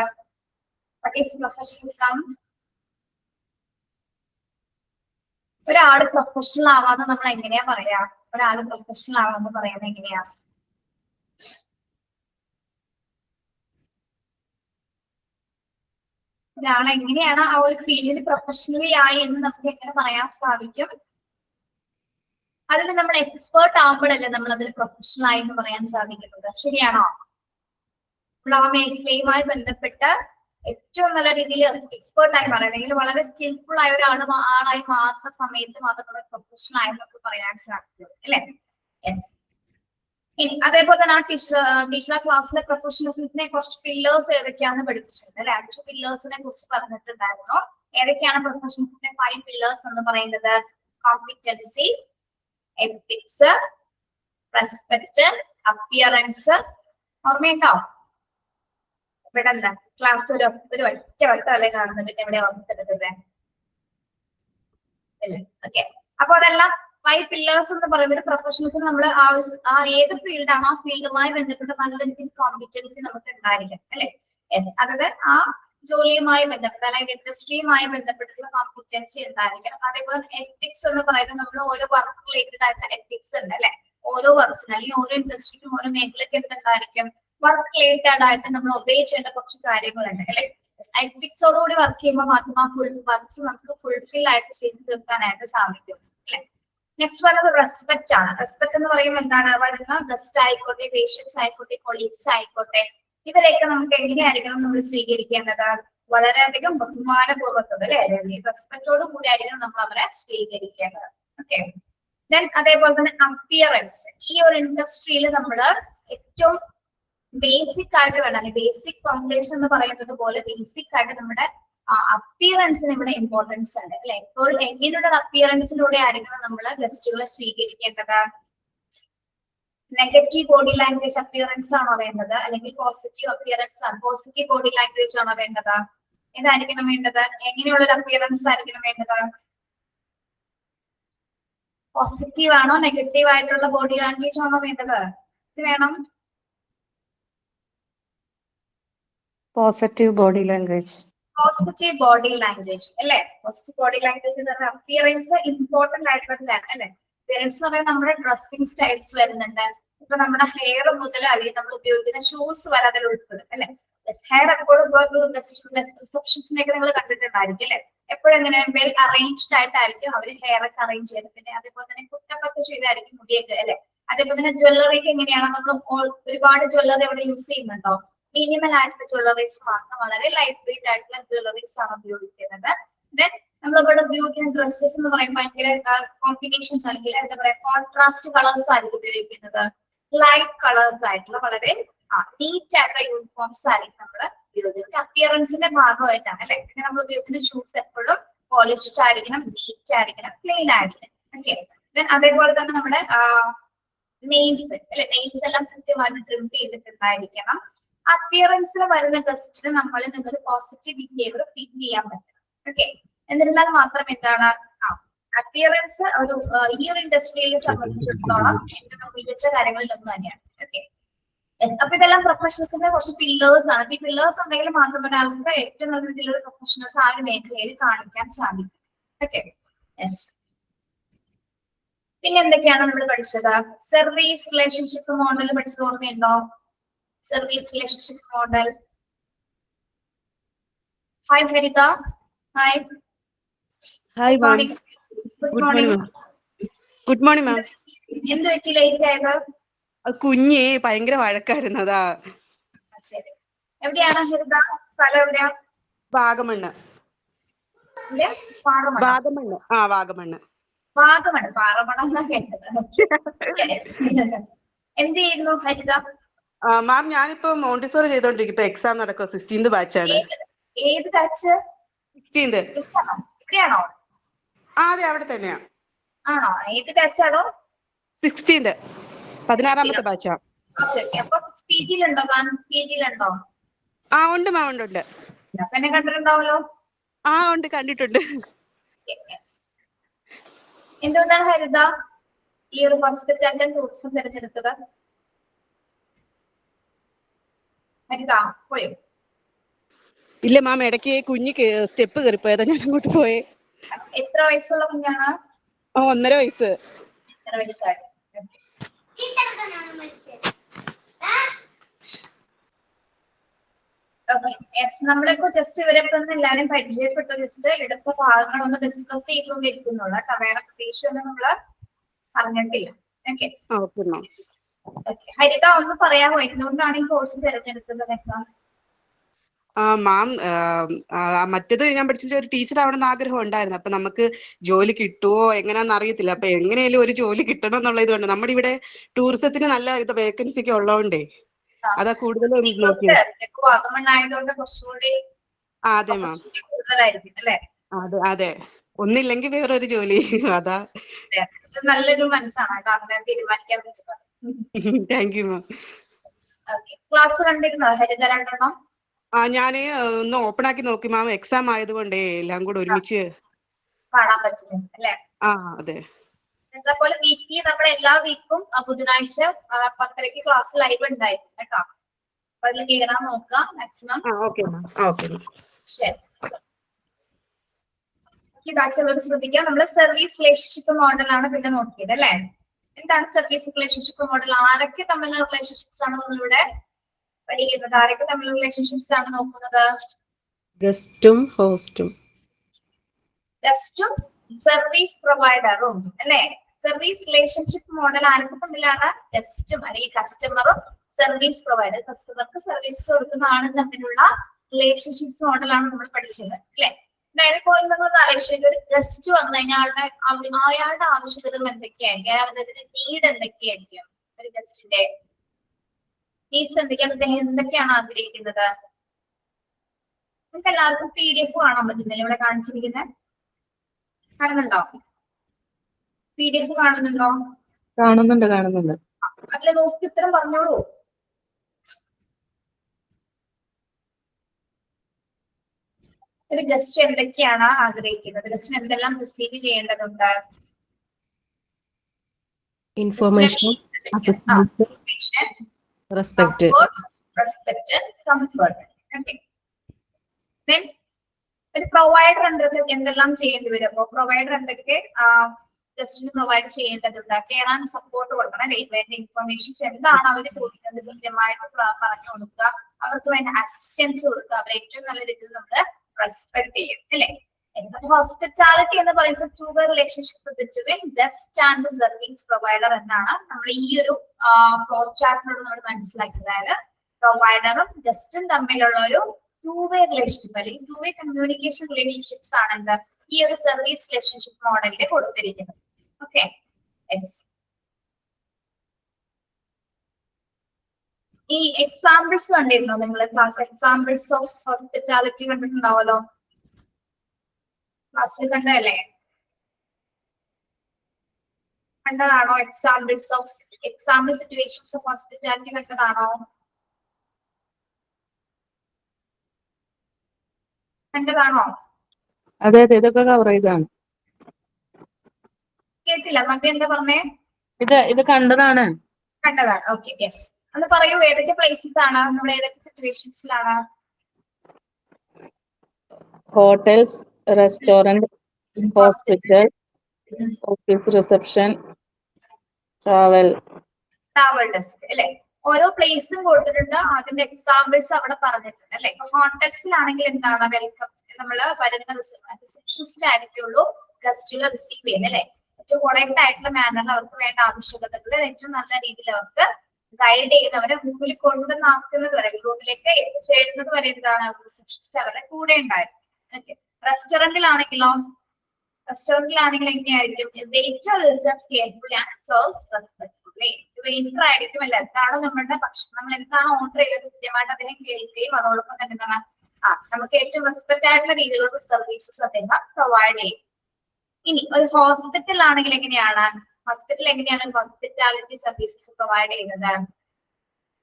What is professionalism? ഒരാള് പ്രൊഫഷണൽ ആവാന്ന് നമ്മൾ എങ്ങനെയാ പറയാ? ഒരാള് പ്രൊഫഷണൽ ആവാന്ന് പറയുന്നത് എങ്ങനെയാ? ഒരാൾ എങ്ങനെയാണ് ആ ഒരു ഫീൽഡിൽ പ്രൊഫഷണലി ആയി എന്ന് നമുക്ക് എങ്ങനെ പറയാൻ സാധിക്കും? അതിൽ നമ്മൾ എക്സ്പേർട്ട് ആകുമ്പോഴല്ലേ നമ്മൾ അതിൽ പ്രൊഫഷണൽ ആയി എന്ന് പറയാൻ സാധിക്കുന്നത്. ശരിയാണോ? നമ്മൾ ആ മേഖലയുമായി ബന്ധപ്പെട്ട് ഏറ്റവും നല്ല രീതിയിൽ എക്സ്പേർട്ട് ആയി പറയണമെങ്കിൽ വളരെ സ്കിൽഫുൾ ആയ ആളായി മാറുന്ന സമയത്ത് മാത്രമേ പ്രൊഫഷണൽ ആയി നമുക്ക് പറയാൻ സാധിക്കും അല്ലെ? യെസ്. ഇനി അതേപോലെ തന്നെ ആ ടീച്ചർ ക്ലാസ്സിലെ പ്രൊഫഷണലിസത്തിനെ കുറച്ച് പില്ലേഴ്സ് ഏതൊക്കെയാണെന്ന് പഠിപ്പിച്ചിട്ടുണ്ട് അല്ലെ? 5 പില്ലേഴ്സിനെ കുറിച്ച് പറഞ്ഞിട്ടുണ്ടായിരുന്നു. ഏതൊക്കെയാണ് പ്രൊഫഷണലിസത്തിന്റെ 5 പില്ലേഴ്സ് എന്ന് പറയുന്നത്? Competency, ethics, respect, appearance. ഓർമ്മയുണ്ടോ? ഇവിടെ എന്താ ക്ലാസ് ഒരു ഒറ്റ വട്ടമല്ലേ കാണുന്നത്? പിന്നെ ഇവിടെ ഓർമ്മിക്കുന്നത് അല്ലേ? ഓക്കെ. അപ്പൊ അതെല്ലാം 5 പില്ലേഴ്സ് എന്ന് പറയുന്ന ഒരു പ്രൊഫഷണൽസ് നമ്മൾ ആ ഏത് ഫീൽഡാണോ ആ ഫീൽഡുമായി ബന്ധപ്പെട്ട നല്ല രീതിയിൽ കോമ്പിറ്റൻസി നമുക്ക് ഉണ്ടായിരിക്കും അല്ലെ? യെസ്. അതായത് ആ ജോലിയുമായി ബന്ധപ്പെട്ട അല്ലെങ്കിൽ ഇൻഡസ്ട്രിയുമായി ബന്ധപ്പെട്ടുള്ള കോമ്പിറ്റൻസി ഉണ്ടായിരിക്കണം. അതേപോലെ എത്തിക്സ് എന്ന് പറയുന്നത് നമ്മൾ ഓരോ വർക്ക് റിലേറ്റഡ് ആയിട്ടുള്ള എത്തിക്സ് ഉണ്ട് അല്ലെ? ഓരോ വർക്ക്സിന് അല്ലെങ്കിൽ ഓരോ ഇൻഡസ്ട്രിക്കും ഓരോ മേഖലയ്ക്ക് എന്തുണ്ടായിരിക്കും? വർക്ക് റിലേറ്റഡ് ആയിട്ട് നമ്മൾ ഒബേ ചെയ്യേണ്ട കുറച്ച് കാര്യങ്ങളുണ്ട് അല്ലെ? എത്തിക്സോടുകൂടി വർക്ക് ചെയ്യുമ്പോൾ മാത്രം ആ ഫുൾ വർക്ക്സ് നമുക്ക് ഫുൾഫിൽ ആയിട്ട് ചെയ്ത് തീർക്കാനായിട്ട് സാധിക്കും അല്ലെ? നെക്സ്റ്റ് പറയുന്നത് റെസ്പെക്ട് ആണ്. റെസ്പെക്ട് എന്ന് പറയുമ്പോൾ എന്താണ്? വരുന്ന ഗസ്റ്റ് ആയിക്കോട്ടെ, പേഷ്യൻസ് ആയിക്കോട്ടെ, കൊളീഗ്സ് ആയിക്കോട്ടെ, ഇവരെയൊക്കെ നമുക്ക് എങ്ങനെയായിരിക്കണം നമ്മൾ സ്വീകരിക്കേണ്ടത്? വളരെയധികം ബഹുമാനപൂർവ്വത്തോടെ അല്ലെ, റെസ്പെക്റ്റോട് കൂടി ആയിരിക്കണം നമ്മൾ അവരെ സ്വീകരിക്കേണ്ടത്. ഓക്കെ. ദെൻ അതേപോലെ തന്നെ അപ്പിയറൻസ്. ഈ ഒരു ഇൻഡസ്ട്രിയിൽ നമ്മൾ ഏറ്റവും ബേസിക് ആയിട്ട് വേണം, ബേസിക് ഫൗണ്ടേഷൻ എന്ന് പറയുന്നത് പോലെ ബേസിക് ആയിട്ട് നമ്മുടെ അപ്പിയറൻസിന് ഇവിടെ ഇമ്പോർട്ടൻസ് ഉണ്ട് അല്ലെ. ഇപ്പോൾ എങ്ങനെയുള്ള അപ്പിയറൻസിലൂടെ ആയിരിക്കണം നമ്മൾ ഗസ്റ്റുകളെ സ്വീകരിക്കേണ്ടത്? നെഗറ്റീവ് ബോഡി ലാംഗ്വേജ് അപ്പിയറൻസ് ആണോ വേണ്ടത്, അല്ലെങ്കിൽ പോസിറ്റീവ് അപ്പിയറൻസ് ആണ്, പോസിറ്റീവ് ബോഡി ലാംഗ്വേജ് ആണോ വേണ്ടത്? ഏതായിരിക്കണം വേണ്ടത്? എങ്ങനെയുള്ള ഒരു അപ്പിയറൻസ് ആയിരിക്കണം വേണ്ടത്? പോസിറ്റീവ് ആണോ നെഗറ്റീവ് ആയിട്ടുള്ള ബോഡി ലാംഗ്വേജ് ആണോ വേണ്ടത്? ഇത് വേണം. Positive body language. Positive body language അല്ലെ. പോസിറ്റീവ് ബോഡി ലാംഗ്വേജ് എന്ന് പറഞ്ഞാൽ അപ്പിയറൻസ് ഇമ്പോർട്ടന്റ് ആയിട്ടുള്ളതാണ് അല്ലെ. അപ്പിയറൻസ് എന്ന് പറയുന്നത് നമ്മുടെ ഡ്രസ്സിംഗ് സ്റ്റൈൽസ് വരുന്നുണ്ട്. ഇപ്പൊ നമ്മുടെ ഹെയർ മുതൽ അല്ലെങ്കിൽ നമ്മൾ ഉപയോഗിക്കുന്ന ഷൂസ് വരെ അതിൽ ഉൾപ്പെടും അല്ലെ. ഹെയർ എപ്പോഴും റിസപ്ഷൻസിനൊക്കെ നിങ്ങൾ കണ്ടിട്ടുണ്ടായിരിക്കും അല്ലെ. എപ്പോഴും എങ്ങനെ വെൽ അറേഞ്ച്ഡ് ആയിട്ടായിരിക്കും അവർ ഹെയർ ഒക്കെ അറേഞ്ച് ചെയ്ത്, പിന്നെ അതേപോലെ തന്നെ കുട്ടപ്പൊക്കെ ചെയ്തായിരിക്കും മുടിയൊക്കെ അല്ലെ. അതേപോലെ തന്നെ ജ്വല്ലറിക്ക് എങ്ങനെയാണ് നമ്മൾ ഒരുപാട് ജ്വല്ലറി അവിടെ യൂസ് ചെയ്യുന്നുണ്ടോ? മിനിമൽ ആയിട്ടുള്ള ജ്വല്ലറീസ് മാത്രം, വളരെ ലൈറ്റ് വെയിറ്റ് ആയിട്ടുള്ള ജ്വല്ലറീസ് ആണ് ഉപയോഗിക്കുന്നത്. ദെൻ നമ്മൾ ഇവിടെ ഉപയോഗിക്കുന്ന ഡ്രസ്സസ് എന്ന് പറയുമ്പോൾ ഭയങ്കര കോമ്പിനേഷൻസ് അല്ലെങ്കിൽ എന്താ പറയാ കോൺട്രാസ്റ്റ് കളേഴ്സ് ആയിരിക്കും ഉപയോഗിക്കുന്നത്. ലൈറ്റ് കളേഴ്സ് ആയിട്ടുള്ള വളരെ നീറ്റ് ആയിട്ടുള്ള യൂണിഫോംസ് ആയിരിക്കും നമ്മൾ ഉപയോഗിക്കുന്നത്. അപ്പിയറൻസിന്റെ ഭാഗമായിട്ടാണ് അല്ലെ. പിന്നെ നമ്മൾ ഉപയോഗിക്കുന്ന ഷൂസ് എപ്പോഴും പോളിഷ്ഡ് ആയിരിക്കണം, നീറ്റ് ആയിരിക്കണം, ക്ലീൻ ആയിരിക്കണം. ഓക്കെ. ദെൻ അതേപോലെ തന്നെ നമ്മുടെ നെയിൽസ് അല്ലെ, നെയിൽസ് എല്ലാം കൃത്യമായിട്ട് ട്രിം ചെയ്തിട്ടുണ്ടായിരിക്കണം. അപ്പിയറൻസിൽ വരുന്ന ഗസ്റ്റിന് നമ്മളിൽ നിന്നൊരു പോസിറ്റീവ് ബിഹേവിയർ ഫീൽ ചെയ്യാൻ പറ്റണം. ഓക്കെ. എന്നിരുന്നാൽ മാത്രം എന്താണ് അപ്പിയറൻസ് ഒരു ഈ ഒരു ഇൻഡസ്ട്രിയെ സംബന്ധിച്ചിടത്തോളം ഏറ്റവും മികച്ച കാര്യങ്ങളിൽ ഒന്ന് തന്നെയാണ്. ഓക്കെ. അപ്പൊ ഇതെല്ലാം പ്രൊഫഷണൽസിന്റെ കുറച്ച് പില്ലേഴ്സ് ആണ്. ഈ പില്ലേഴ്സ് ഉണ്ടെങ്കിൽ മാത്രം ഒരാൾക്ക് ഏറ്റവും നല്ല രീതിയിലുള്ള പ്രൊഫഷണൽസ് ആ ഒരു മേഖലയിൽ കാണിക്കാൻ സാധിക്കും. ഓക്കെ. യെസ്. പിന്നെ എന്തൊക്കെയാണ് നമ്മൾ പഠിച്ചത്? സർവീസ് റിലേഷൻഷിപ്പ് മോഡൽ പഠിച്ചത് ഓർമ്മയുണ്ടോ? Service relationship model. Hi Haritha. Hi. Hi ma'am. Good morning. Good morning ma'am. എന്ത് പറ്റി ലേറ്റ് ആയത്? കുഞ്ഞേ ഭയങ്കര വഴക്കായിരുന്നതാ. ശരി. എവിടെയാണ് ഹരിത? സ്ഥലം എവിടെയാ? വാഗമണ്ണ്. വാഗമണ്ണ്. വാഗമണ്ണ്. വാഗമണ്. പാറമണം എന്നാ കേട്ടത്. എന്ത് ചെയ്യുന്നു ഹരിത? മാം ഞാനിപ്പോ മോണ്ടിസോറി ചെയ്തോണ്ടിരിക്കും. ഇപ്പൊ എക്സാം നടക്കുക. 16th ബാച്ചാണ്. ഏത് ബാച്ച്? 16th. ഇവിടെയാണോ? അതെ, അവിടെ തന്നെയാ. ആണോ? ഏത് ബാച്ചാണോ? 16th 16ാമത്തെ ബാച്ചാ. ഓക്കെ. അപ്പൊ PG-യിലുണ്ടോ? PG-യിലുണ്ടോ? ഉണ്ട് മാം, ഉണ്ട്. അപ്പൊ എന്നെ കണ്ടിട്ടുണ്ടാവല്ലോ. ഉണ്ട്, കണ്ടിട്ടുണ്ട്. എന്തുകൊണ്ടാണ് ഹരിത ഈ ഒരു ഹോസ്പിറ്റാലിറ്റി ടൂറിസം തിരഞ്ഞെടുത്തത്? ഹരിത പോയോ? ഇല്ല മാം, ഇടയ്ക്ക് കുഞ്ഞ് സ്റ്റെപ്പ് കയറിപ്പോയതാ, ഞാൻ അങ്ങോട്ട് പോയേ. എത്ര വയസ്സുള്ള കുഞ്ഞാണ്? 1.5 വയസ്സ്. 1.5 വയസ്സായി. നമ്മളിപ്പോ ജസ്റ്റ് ഇവരൊക്കെ ഒന്ന് എല്ലാവരും പരിചയപ്പെട്ട ജസ്റ്റ് എടുത്ത ഭാഗങ്ങൾ ഒന്ന് ഡിസ്കസ് ചെയ്തുകൊണ്ടിരിക്കുന്നുള്ളൂ കേട്ടോ. വേറെ പ്രത്യേകിച്ചൊന്നും നമ്മള് പറഞ്ഞിട്ടില്ല. ഓക്കെ. ഹരിത ഒന്ന് പറയാമോ എന്തുകൊണ്ടാണ് ഈ കോഴ്സ് തിരഞ്ഞെടുക്കുന്നത്? മാം, മറ്റേത് ഞാൻ പഠിച്ച ഒരു ടീച്ചർ ആവണമെന്ന് ആഗ്രഹം ഉണ്ടായിരുന്നു. അപ്പൊ നമുക്ക് ജോലി കിട്ടുമോ എങ്ങനെയാന്ന് അറിയത്തില്ല. അപ്പൊ എങ്ങനെയാലും ഒരു ജോലി കിട്ടണം എന്നുള്ള ഇതുകൊണ്ട് നമ്മുടെ ഇവിടെ ടൂറിസത്തിന് നല്ല വേക്കൻസി ഒക്കെ ഉള്ളതുകൊണ്ടേ അതാ കൂടുതലും നോക്കിയത്. അതെ മാം, അതെ. ഒന്നില്ലെങ്കിൽ വേറൊരു ജോലി. അതാ. നല്ലൊരു മനസ്സാണ് അങ്ങനെ തീരുമാനിക്കാൻ പറ്റുന്നത്. Thank you ma'am. ക്ലാസ് കണ്ടിരുന്നോ ഹരിത? 2 ഞാന് ഒന്ന് ഓപ്പൺ ആക്കി നോക്കി മാം. എക്സാം ആയതുകൊണ്ടേ എല്ലാം കൂടെ ഒരുമിച്ച് കാണാൻ പറ്റുന്നുണ്ട് അല്ലെ? അതെ. അതേപോലെ വീക്കിലി നമ്മുടെ എല്ലാ വീക്കും ബുധനാഴ്ച 10:30 ക്ലാസ് ലൈവ് ഉണ്ടായിരുന്നു കേട്ടോ. അപ്പൊ അതിൽ കയറാൻ നോക്കുക മാക്സിമം. ശരി. ബാക്കിയുള്ളവർ ശ്രദ്ധിക്കുക. നമ്മൾ സർവീസ് റിലേഷൻഷിപ്പ് മോഡലാണ് പിന്നെ നോക്കിയത് അല്ലെ? എന്താണ് സർവീസ് റിലേഷൻഷിപ്പ് മോഡൽ? ആരൊക്കെ തമ്മിലുള്ള റിലേഷൻഷിപ്സ് ആണ് നമ്മളിവിടെ പഠിക്കുന്നത്? ആരൊക്കെ തമ്മിലുള്ള റിലേഷൻഷിപ്സ് ആണ് നോക്കുന്നത്? ഗസ്റ്റും ഹോസ്റ്റും. ഗസ്റ്റും സർവീസ് പ്രൊവൈഡറും അല്ലെ? സർവീസ് റിലേഷൻഷിപ്പ് മോഡൽ ആരൊക്കെ തമ്മിലാണ്? ഗസ്റ്റും അല്ലെങ്കിൽ കസ്റ്റമറും സർവീസ് പ്രൊവൈഡർ, കസ്റ്റമർക്ക് സർവീസ് കൊടുക്കുന്നതാണ് തമ്മിലുള്ള റിലേഷൻഷിപ്സ് മോഡലാണ് നമ്മൾ പഠിച്ചത് അല്ലെ. അതായത് ഇപ്പോൾ നിങ്ങൾ ആലോചിക്കുക, ഒരു ഗസ്റ്റ് വന്നു കഴിഞ്ഞാൽ അയാളുടെ ആവശ്യകതകൾ എന്തൊക്കെയായിരിക്കും, അയാളുടെ നീഡ് എന്തൊക്കെയായിരിക്കും, ഒരു ഗസ്റ്റിന്റെ നീഡ്സ് എന്തൊക്കെയാണ്, അദ്ദേഹം എന്തൊക്കെയാണ് ആഗ്രഹിക്കുന്നത്. നിങ്ങൾക്ക് എല്ലാവർക്കും PDF കാണാൻ പറ്റുന്നില്ല ഇവിടെ കാണിച്ചിരിക്കുന്നത്? കാണുന്നുണ്ടോ? PDF കാണുന്നുണ്ടോ? കാണുന്നുണ്ട്. അതിൽ നോക്കി ഉത്തരം പറഞ്ഞോളൂ. ഒരു ഗസ്റ്റ് എന്തൊക്കെയാണ് ആഗ്രഹിക്കുന്നത്, ഗസ്റ്റിന് എന്തെല്ലാം റിസീവ് ചെയ്യേണ്ടതുണ്ട്, ഇൻഫോർമേഷൻ, റെസ്പെക്ട്. കംഫർട്ട്. ഒരു പ്രൊവൈഡർ എന്തെല്ലാം ചെയ്യേണ്ടി വരും. അപ്പൊ പ്രൊവൈഡർ എന്തൊക്കെ ഗസ്റ്റിന് പ്രൊവൈഡ് ചെയ്യേണ്ടതുണ്ട്, കെയർ ആൻഡ് സപ്പോർട്ട് കൊടുക്കണം അല്ലെ. വേണ്ട ഇൻഫർമേഷൻസ് എന്താണ് അവർ ചോദിക്കുന്നത് കൃത്യമായിട്ട് പറഞ്ഞു കൊടുക്കുക, അവർക്ക് വേണ്ട അസിസ്റ്റൻസ് കൊടുക്കുക, അവർ ഏറ്റവും നല്ല രീതിയിൽ നമ്മൾ റെസ്പെക്ട് ചെയ്യും അല്ലെ. ഹോസ്പിറ്റാലിറ്റി എന്ന് പറയുന്നത് to way relationship between guest and service provider എന്നാണ് നമ്മൾ ഈ ഒരു ഫ്ലോ ചാർട്ടിനോട് നമ്മൾ മനസ്സിലാക്കിയത്. അതായത് പ്രൊവൈഡറും ഗസ്റ്റും തമ്മിലുള്ള ഒരു ടു വേ റിലേഷൻഷിപ്പ് അല്ലെങ്കിൽ ടു വേ കമ്മ്യൂണിക്കേഷൻ റിലേഷൻഷിപ്സ് ആണ് എന്താ ഈ ഒരു സർവീസ് റിലേഷൻഷിപ്പ് മോഡലിൽ കൊടുത്തിരിക്കുന്നത്. Okay, yes. ഈ എക്സാമ്പിൾസ് കണ്ടിരുന്നോ നിങ്ങൾ? ക്ലാസ് എക്സാമ്പിൾസ് ഓഫ് ഹോസ്പിറ്റാലിറ്റി കണ്ടിട്ടുണ്ടാവല്ലോ, ക്ലാസ്സിൽ കണ്ടതല്ലേ? കണ്ടതാണോ? എക്സാമ്പിൾ സിറ്റുവേഷൻസ് ഓഫ് ഹോസ്പിറ്റാലിറ്റി കണ്ടതാണോ? കണ്ടതാണോ? അതെ, ഇതൊക്കെ കവർ ചെയ്താണ്. കേട്ടില്ല, നബി എന്താ പറഞ്ഞേ? ഇത് കണ്ടതാണ്. കണ്ടതാണ്. Okay, yes. ഒന്ന് പറയൂ, ഏതൊക്കെ പ്ലേസസ് ആണ്, നമ്മൾ ഏതൊക്കെ സിറ്റുവേഷൻസിലാണ്? Hotels, restaurant, hospital, office reception, travel desk അല്ലെ. ഓരോ പ്ലേസും കൊടുത്തിട്ടുണ്ട്, അതിന്റെ എക്സാമ്പിൾസ് അവിടെ പറഞ്ഞിട്ടുണ്ട് അല്ലെ. ഇപ്പൊ ഹോട്ടൽസിലാണെങ്കിൽ എന്താണ്, വെൽക്കം, നമ്മൾ വരുന്ന റിസപ്ഷനിസ്റ്റ് ആയിരിക്കുള്ളൂ ഗസ്റ്റുകളെ റിസീവ് ചെയ്യുന്നത് അല്ലെ. ഏറ്റവും കൊറക്റ്റ് ആയിട്ടുള്ള മാനറിൽ അവർക്ക് വേണ്ട ആവശ്യകതകൾ ഏറ്റവും നല്ല രീതിയിൽ അവർക്ക് ഗൈഡ് ചെയ്യുന്നവരെ മുമ്പിൽ കൊണ്ടുവന്നാക്കുന്നത് വരെ, റൂമിലേക്ക് എത്തിച്ചേരുന്നത് വരെ എന്താണ് റിസപ്ഷനിസ്റ്റ് അവരുടെ കൂടെ ഉണ്ടായിരുന്നു. ഓക്കെ, റെസ്റ്റോറന്റിലാണെങ്കിലോ എങ്ങനെയായിരിക്കും? Waiter listens carefully and serves respectfully. Waiter ആയിരിക്കും അല്ലെ, എന്താണോ നമ്മളുടെ ഭക്ഷണം, നമ്മൾ എന്താണ് ഓർഡർ ചെയ്തത് കൃത്യമായിട്ട് അദ്ദേഹം കേൾക്കുകയും അതോടൊപ്പം തന്നെ എന്താണ് നമുക്ക് ഏറ്റവും റെസ്പെക്ട് ആയിട്ടുള്ള രീതിയിലുള്ള സർവീസസ് അദ്ദേഹം പ്രൊവൈഡ് ചെയ്യും. ഇനി ഒരു ഹോസ്പിറ്റൽ ആണെങ്കിൽ എങ്ങനെയാണ് ഹോസ്പിറ്റാലിറ്റി സർവീസസ് പ്രൊവൈഡ് ചെയ്യുന്നത്?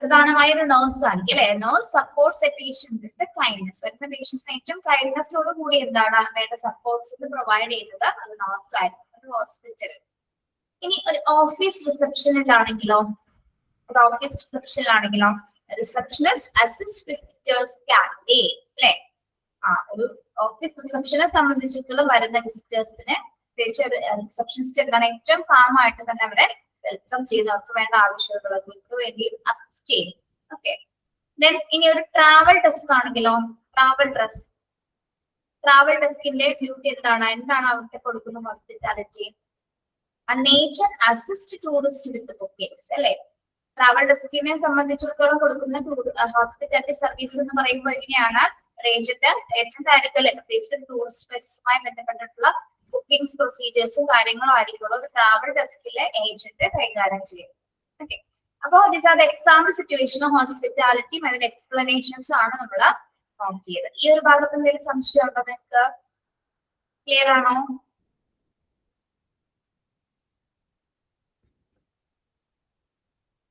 പ്രധാനമായും ഒരു നഴ്സ് ആയിരിക്കും അല്ലെ. Nurse supports A patient with kindness. വരുന്ന പേഷ്യൻസിന് ഏറ്റവും കൈൻഡ്നസോട് കൂടി എന്താണ് വേണ്ട സപ്പോർട്ട്സ് പ്രൊവൈഡ് ചെയ്യുന്നത് അത് നഴ്സ് ആയിരിക്കും ഒരു ഹോസ്പിറ്റലിൽ. ഇനി ഒരു ഓഫീസ് റിസപ്ഷനിലാണെങ്കിലോ റിസപ്ഷനിസ്റ്റ് അസിസ്റ്റ് വിസിറ്റേഴ്സ് കാൻഡി അല്ലെ. ഒരു ഓഫീസ് റിസപ്ഷനെ സംബന്ധിച്ചിടത്തോളം വരുന്ന വിസിറ്റേഴ്സിന് പ്രത്യേകിച്ച് ഒരു റിസപ്ഷനിസ്റ്റ് എന്താണ് ഏറ്റവും കാമായിട്ട് തന്നെ അവരെ വെൽക്കം ചെയ്ത് അവർക്ക് വേണ്ട ആവശ്യകതകൾക്ക് വേണ്ടി അസിസ്റ്റ് ചെയ്യും. ഓക്കെ, ദെൻ ഇനി ഒരു ട്രാവൽ ഡെസ്ക് ആണെങ്കിലോ ട്രാവൽ ഡെസ്കിന്റെ ഡ്യൂട്ടി എന്താണ് അവർക്ക് കൊടുക്കുന്ന ഹോസ്പിറ്റാലിറ്റി നേച്ചർ അസിസ്റ്റ് ടൂറിസ്റ്റ് വിത്ത് ബുക്കിംഗ്സ് അല്ലെ. ട്രാവൽ ഡെസ്കിനെ സംബന്ധിച്ചിടത്തോളം കൊടുക്കുന്ന ഹോസ്പിറ്റാലിറ്റി സർവീസ് എന്ന് പറയുമ്പോൾ എങ്ങനെയാണ് ഏജന്റ് ആയിരിക്കും പ്രത്യേകിച്ച് ടൂറിസ്റ്റ് പ്ലേസുമായി ബന്ധപ്പെട്ടിട്ടുള്ള ബുക്കിംഗ്സ് പ്രൊസീജിയേഴ്സും കാര്യങ്ങളും ആയിരിക്കുള്ളൂ ഒരു ട്രാവൽ ഡെസ്കിലെ ഏജന്റ് കൈകാര്യം ചെയ്യും. ഓക്കെ, അപ്പോ this are the example situation of hospitality. അതിന്റെ എക്സ്പ്ലനേഷൻസ് ആണ് നമ്മൾ നോക്കിയത്. ഈ ഒരു ഭാഗത്ത് എന്തെങ്കിലും സംശയം ഉണ്ടോ നിങ്ങൾക്ക്? ക്ലിയർ ആണോ?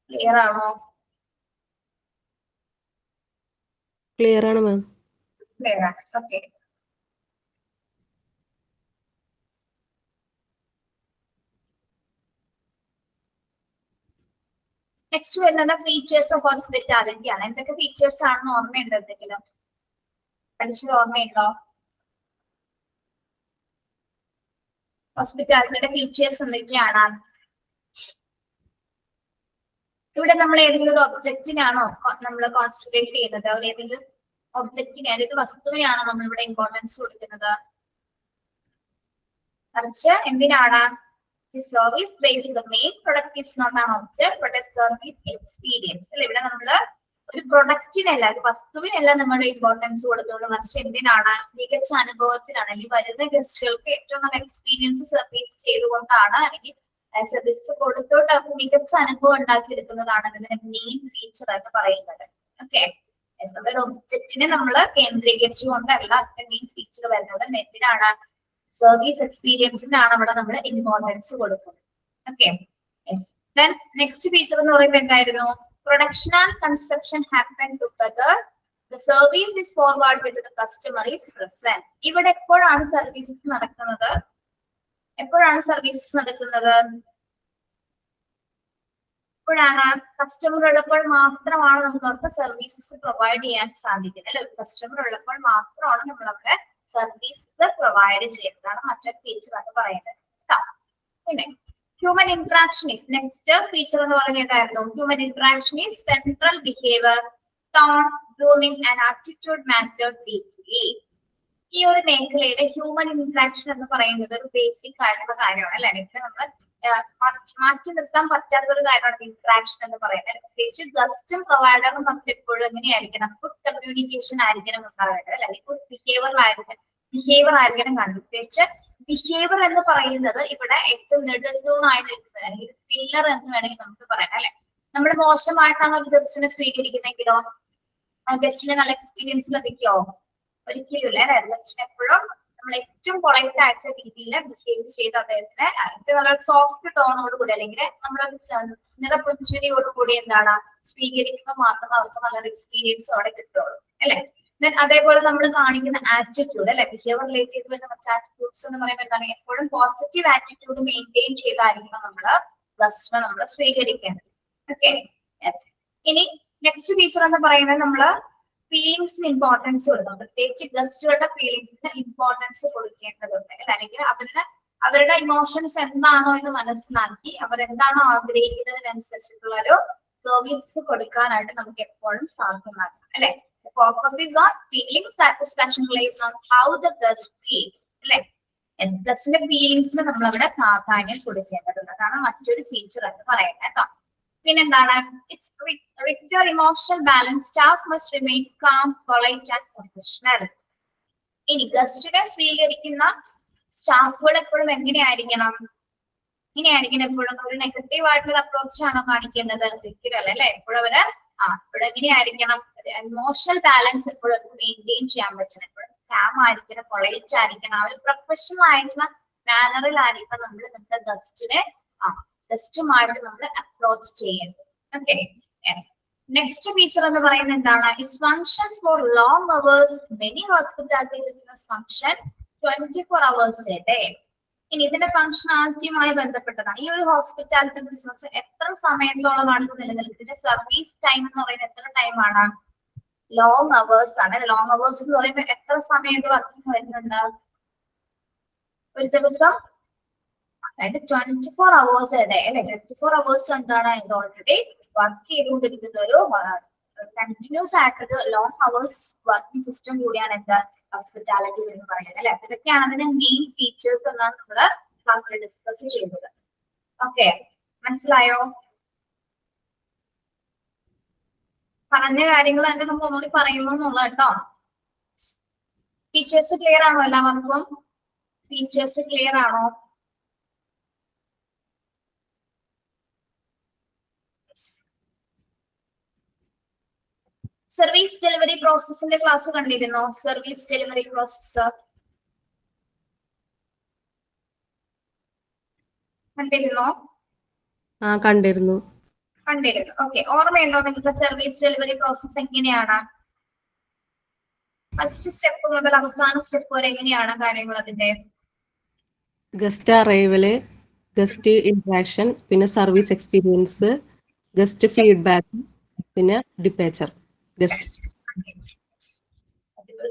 ക്ലിയർ ആണ് മാം. ക്ലിയർ ആണ്. ഓക്കെ, നെക്സ്റ്റ് വരുന്നത് ഫീച്ചേഴ്സ് ഓഫ് ഹോസ്പിറ്റാലിറ്റി ആണ്. എന്തൊക്കെ ഫീച്ചേഴ്സ് ആണെന്ന് ഓർമ്മയുണ്ടോ? എന്തെങ്കിലും പഠിച്ചത് ഓർമ്മയുണ്ടോ? ഹോസ്പിറ്റാലിറ്റിയുടെ ഫീച്ചേഴ്സ് എന്തൊക്കെയാണ്? ഇവിടെ നമ്മൾ ഏതെങ്കിലും ഒരു ഒബ്ജക്റ്റിനാണോ നമ്മൾ കോൺസെൻട്രേറ്റ് ചെയ്യുന്നത്? ഏതെങ്കിലും ഒബ്ജക്റ്റിന് ഏതെങ്കിലും വസ്തുവിനാണോ നമ്മൾ ഇവിടെ ഇമ്പോർട്ടൻസ് കൊടുക്കുന്നത്? മറിച്ച് എന്തിനാണ്? Service based main product is not an object but a service experience അല്ലെ. ഇവിടെ നമ്മള് ഒരു പ്രൊഡക്റ്റിനല്ല, ഒരു വസ്തുവിനല്ല നമ്മുടെ ഇമ്പോർട്ടൻസ് കൊടുക്കുന്നത്, മറിച്ച് എന്തിനാണ്? മികച്ച അനുഭവത്തിനാണ്. അല്ലെങ്കിൽ വരുന്ന ഗസ്റ്റുകൾക്ക് ഏറ്റവും നല്ല എക്സ്പീരിയൻസ് സർവീസ് ചെയ്തുകൊണ്ടാണ്, അല്ലെങ്കിൽ സർവീസ് കൊടുത്തോട്ട് അവർക്ക് മികച്ച അനുഭവം ഉണ്ടാക്കിയെടുക്കുന്നതാണ് ഇതിന്റെ മെയിൻ ഫീച്ചർ എന്ന് പറയുന്നത്. ഓക്കെ, നമ്മുടെ ഒബ്ജക്റ്റിനെ നമ്മൾ കേന്ദ്രീകരിച്ചുകൊണ്ടല്ല അതിന്റെ മെയിൻ ഫീച്ചർ വരുന്നത്. എന്തിനാണ്? സർവീസ് എക്സ്പീരിയൻസിനാണ് അവിടെ നമ്മൾ ഇമ്പോർട്ടൻസ് കൊടുക്കുന്നത്. ഓക്കെ, നെക്സ്റ്റ് ഫീച്ചർ എന്ന് പറയുമ്പോൾ എന്തായിരുന്നു? Production and consumption happen together. The service is forward with the customer is present. ഇവിടെ എപ്പോഴാണ് സർവീസസ് നടക്കുന്നത്? എപ്പോഴാണ് സർവീസസ് നടക്കുന്നത്? എപ്പോഴാണ്? കസ്റ്റമർ ഉള്ളപ്പോൾ മാത്രമാണ് നമുക്ക് അവർക്ക് സർവീസസ് പ്രൊവൈഡ് ചെയ്യാൻ സാധിക്കുന്നത് അല്ലെ. കസ്റ്റമർ ഉള്ളപ്പോൾ മാത്രമാണ് നമ്മൾ അവരുടെ സർവീസസ് പ്രൊവൈഡ് ചെയ്യുന്നതാണ് മറ്റൊരു ഫീച്ചർ എന്ന് പറയുന്നത്. പിന്നെ human interaction is next feature എന്ന് പറഞ്ഞതായിരുന്നു. Human interaction is central behavior, tone, grooming and attitude matter deeply. ഈ ഒരു മേഖലയിലെ ഹ്യൂമൻ ഇന്ററാക്ഷൻ എന്ന് പറയുന്നത് ഒരു ബേസിക് ആയിട്ടുള്ള കാര്യമാണ് അല്ലെ. നമ്മൾ മാറ്റി നിർത്താൻ പറ്റാത്ത ഒരു കാര്യമാണ് ഇന്ററാക്ഷൻ എന്ന് പറയുന്നത്. പ്രത്യേകിച്ച് ഗസ്റ്റും പ്രൊവൈഡറും നമ്മൾ എപ്പോഴും എങ്ങനെയായിരിക്കണം? ഗുഡ് കമ്മ്യൂണിക്കേഷൻ ആയിരിക്കണം ഉണ്ടാവേണ്ടത് അല്ലെ. ഗുഡ് ബിഹേവിയർ ആയിരിക്കണം കാണുന്നത്. പ്രത്യേകിച്ച് ബിഹേവിയർ എന്ന് പറയുന്നത് ഇവിടെ ഏറ്റവും നെടുന്തൂണായി നിൽക്കുന്നത്, അല്ലെങ്കിൽ പില്ലർ എന്ന് വേണമെങ്കിൽ നമുക്ക് പറയാം അല്ലെ. നമ്മൾ മോശമായിട്ടാണ് ഒരു ഗസ്റ്റിനെ സ്വീകരിക്കുന്നെങ്കിലോ ആ ഗസ്റ്റിന് നല്ല എക്സ്പീരിയൻസ് ലഭിക്കുമോ? ഒരിക്കലും ഇല്ല അല്ലെ. ഗസ്റ്റിന് എപ്പോഴും നമ്മൾ ഏറ്റവും പൊളൈറ്റ് ആയിട്ടുള്ള രീതിയിൽ ബിഹേവ് ചെയ്ത് അദ്ദേഹത്തിന് നല്ല സോഫ്റ്റ് ടോണോട് കൂടി അല്ലെങ്കിൽ നമ്മളൊരു നിറപുഞ്ചിരിയോടുകൂടി എന്താണ് സ്വീകരിക്കുമ്പോൾ മാത്രമേ അവർക്ക് നല്ലൊരു എക്സ്പീരിയൻസ് അവിടെ കിട്ടുള്ളൂ അല്ലെ. അതേപോലെ നമ്മൾ കാണിക്കുന്ന ആറ്റിറ്റ്യൂഡ് അല്ലെ, ബിഹേവിയർ റിലേറ്റ് ചെയ്ത് വരുന്ന മറ്റു ആറ്റിറ്റ്യൂഡ്സ് എന്ന് പറയുമ്പോൾ എന്താണ്? എപ്പോഴും പോസിറ്റീവ് ആറ്റിറ്റ്യൂഡ് മെയിൻറ്റെയിൻ ചെയ്തായിരിക്കണം ഗസ്റ്റിനെ നമ്മൾ സ്വീകരിക്കേണ്ടത്. ഓക്കെ, ഇനി നെക്സ്റ്റ് ഫീച്ചർ എന്ന് പറയുന്നത് നമ്മള് ഫീലിങ്സിന് ഇമ്പോർട്ടൻസ് കൊടുക്കണം. പ്രത്യേകിച്ച് ഗസ്റ്റുകളുടെ ഫീലിങ്സിന് ഇമ്പോർട്ടൻസ് കൊടുക്കേണ്ടതുണ്ട് അല്ലെങ്കിൽ അവരുടെ ഇമോഷൻസ് എന്താണോ എന്ന് മനസ്സിലാക്കി അവരെന്താണോ ആഗ്രഹിക്കുന്നതിനനുസരിച്ചിട്ടുള്ള ഒരു സർവീസ് കൊടുക്കാനായിട്ട് നമുക്ക് എപ്പോഴും സാധ്യമാക്കണം അല്ലെ. Focus is on feeling satisfaction lies on how the guest feels അല്ലെ. ഗസ്റ്റിന്റെ ഫീലിങ്സിന് നമ്മൾ അവിടെ പ്രാധാന്യം കൊടുക്കേണ്ടതുണ്ട്. അതാണ് മറ്റൊരു ഫീച്ചർ എന്ന് പറയുന്നത് കേട്ടോ. പിന്നെന്താണ്? It's require emotional balance. Staff must remain calm, polite and professional. ഇനി ഗസ്റ്റിനെ സ്വീകരിക്കുന്ന സ്റ്റാഫുകൾ എപ്പോഴും എങ്ങനെയായിരിക്കണം? ഇങ്ങനെയായിരിക്കണം എപ്പോഴും. ഒരു നെഗറ്റീവ് ആയിട്ടുള്ള അപ്രോച്ച് ആണോ കാണിക്കേണ്ടത്? ഒരിക്കലും അല്ല അല്ലെ. എപ്പോഴും അവര് ഇവിടെ എങ്ങനെയായിരിക്കണം? ഇമോഷണൽ ബാലൻസ് എപ്പോഴും മെയിൻറ്റെയിൻ ചെയ്യാൻ പറ്റണം. എപ്പോഴും കാം ആയിരിക്കണം, പൊളൈറ്റ് ആയിരിക്കണം, ആ ഒരു പ്രൊഫഷണൽ ആയിട്ടുള്ള മാനറിലായിരിക്കണം നമ്മൾ നമ്മുടെ ഗസ്റ്റുമായിട്ട് നമ്മൾ അപ്രോച്ച് ചെയ്യുന്നത്. ഓക്കെ, നെക്സ്റ്റ് ഫീച്ചർ എന്ന് പറയുന്നത് എന്താണ്? It's functions for long hours. Many hospitality business function 24 hours a day. ഇനി ഇതിന്റെ ഫങ്ഷനാലിറ്റിയുമായി ബന്ധപ്പെട്ടതാണ്. ഈ ഒരു ഹോസ്പിറ്റാലിറ്റി ബിസിനസ് എത്ര സമയത്തോളമാണ് ഇത് നിലനിൽക്കുന്നത്? ഇതിന്റെ സർവീസ് ടൈം എന്ന് പറയുന്നത് എത്ര ടൈമാണ്? ലോങ് അവേഴ്സ് ആണ്. ലോങ് അവേഴ്സ് എന്ന് പറയുമ്പോൾ എത്ര സമയം വർക്കിംഗ് വരുന്നുണ്ട് ഒരു ദിവസം? അതായത് 24 hours a day അല്ലെ. 24 hours എന്താണ്? ഇത് ഓൾറെഡി വർക്ക് ചെയ്തുകൊണ്ടിരിക്കുന്ന ഒരു കണ്ടിന്യൂസ് ആയിട്ടൊരു ലോങ് അവേഴ്സ് വർക്കിംഗ് സിസ്റ്റം കൂടിയാണ് എന്താ ഹോസ്പിറ്റാലിറ്റി എന്ന് പറയുന്നത് അല്ലെ. ഇതൊക്കെയാണ് അതിന്റെ മെയിൻ ഫീച്ചേഴ്സ് എന്നാണ് നമ്മള് ക്ലാസ്സിൽ ഡിസ്കസ് ചെയ്യുന്നത്. ഓക്കെ, മനസ്സിലായോ? പറഞ്ഞ കാര്യങ്ങൾ തന്നെ നമ്മൾ ഒന്നുകൂടി പറയുന്നു എന്നുള്ള കേട്ടോ. ഫീച്ചേഴ്സ് ക്ലിയർ ആണോ എല്ലാവർക്കും? ഫീച്ചേഴ്സ് ക്ലിയർ ആണോ? സർവീസ് ഡെലിവറി പ്രോസസ്സിന്റെ ക്ലാസ് കണ്ടിരുന്നോ? സർവീസ് ഡെലിവറി പ്രോസസ് കണ്ടിരുന്നോ? കണ്ടിരുന്നു. ഓക്കെ, ഓർമ്മയുണ്ടോ നിങ്ങൾക്ക് സർവീസ് ഡെലിവറി പ്രോസസ് എങ്ങനെയാണ്? ഫസ്റ്റ് സ്റ്റെപ്പ് മുതൽ അവസാന സ്റ്റെപ്പ് വരെ എങ്ങനെയാണ് കാര്യങ്ങൾ അതിന്റെ? ഗസ്റ്റ് അറൈവല്, ഗസ്റ്റ് ഇന്ററാക്ഷൻ, പിന്നെ സർവീസ് എക്സ്പീരിയൻസ്, ഗസ്റ്റ് ഫീഡ്ബാക്ക്, പിന്നെ ഡിപ്പാച്ചർ.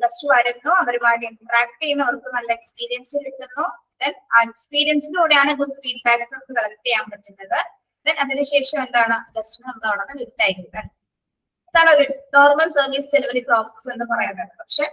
ഗസ്റ്റ് വരുന്നു, അവരുമായിട്ട് ഇന്ററാക്ട് ചെയ്യുന്നു, അവർക്ക് നല്ല എക്സ്പീരിയൻസ് കിട്ടുന്നു. ആ എക്സ്പീരിയൻസിലൂടെയാണ് ഗുഡ് ഫീഡ്ബാക്ക് നമുക്ക് കളക്ട് ചെയ്യാൻ പറ്റുന്നത്. അതിനുശേഷം എന്താണ്? ഗസ്റ്റിന് നമ്മൾ അവിടെ നിന്ന് വിട്ടയക്കുന്നത്. ഇതാണ് ഒരു നോർമൽ സർവീസ് ഡെലിവറി പ്രോസസ് എന്ന് പറയുന്നത്. പക്ഷെ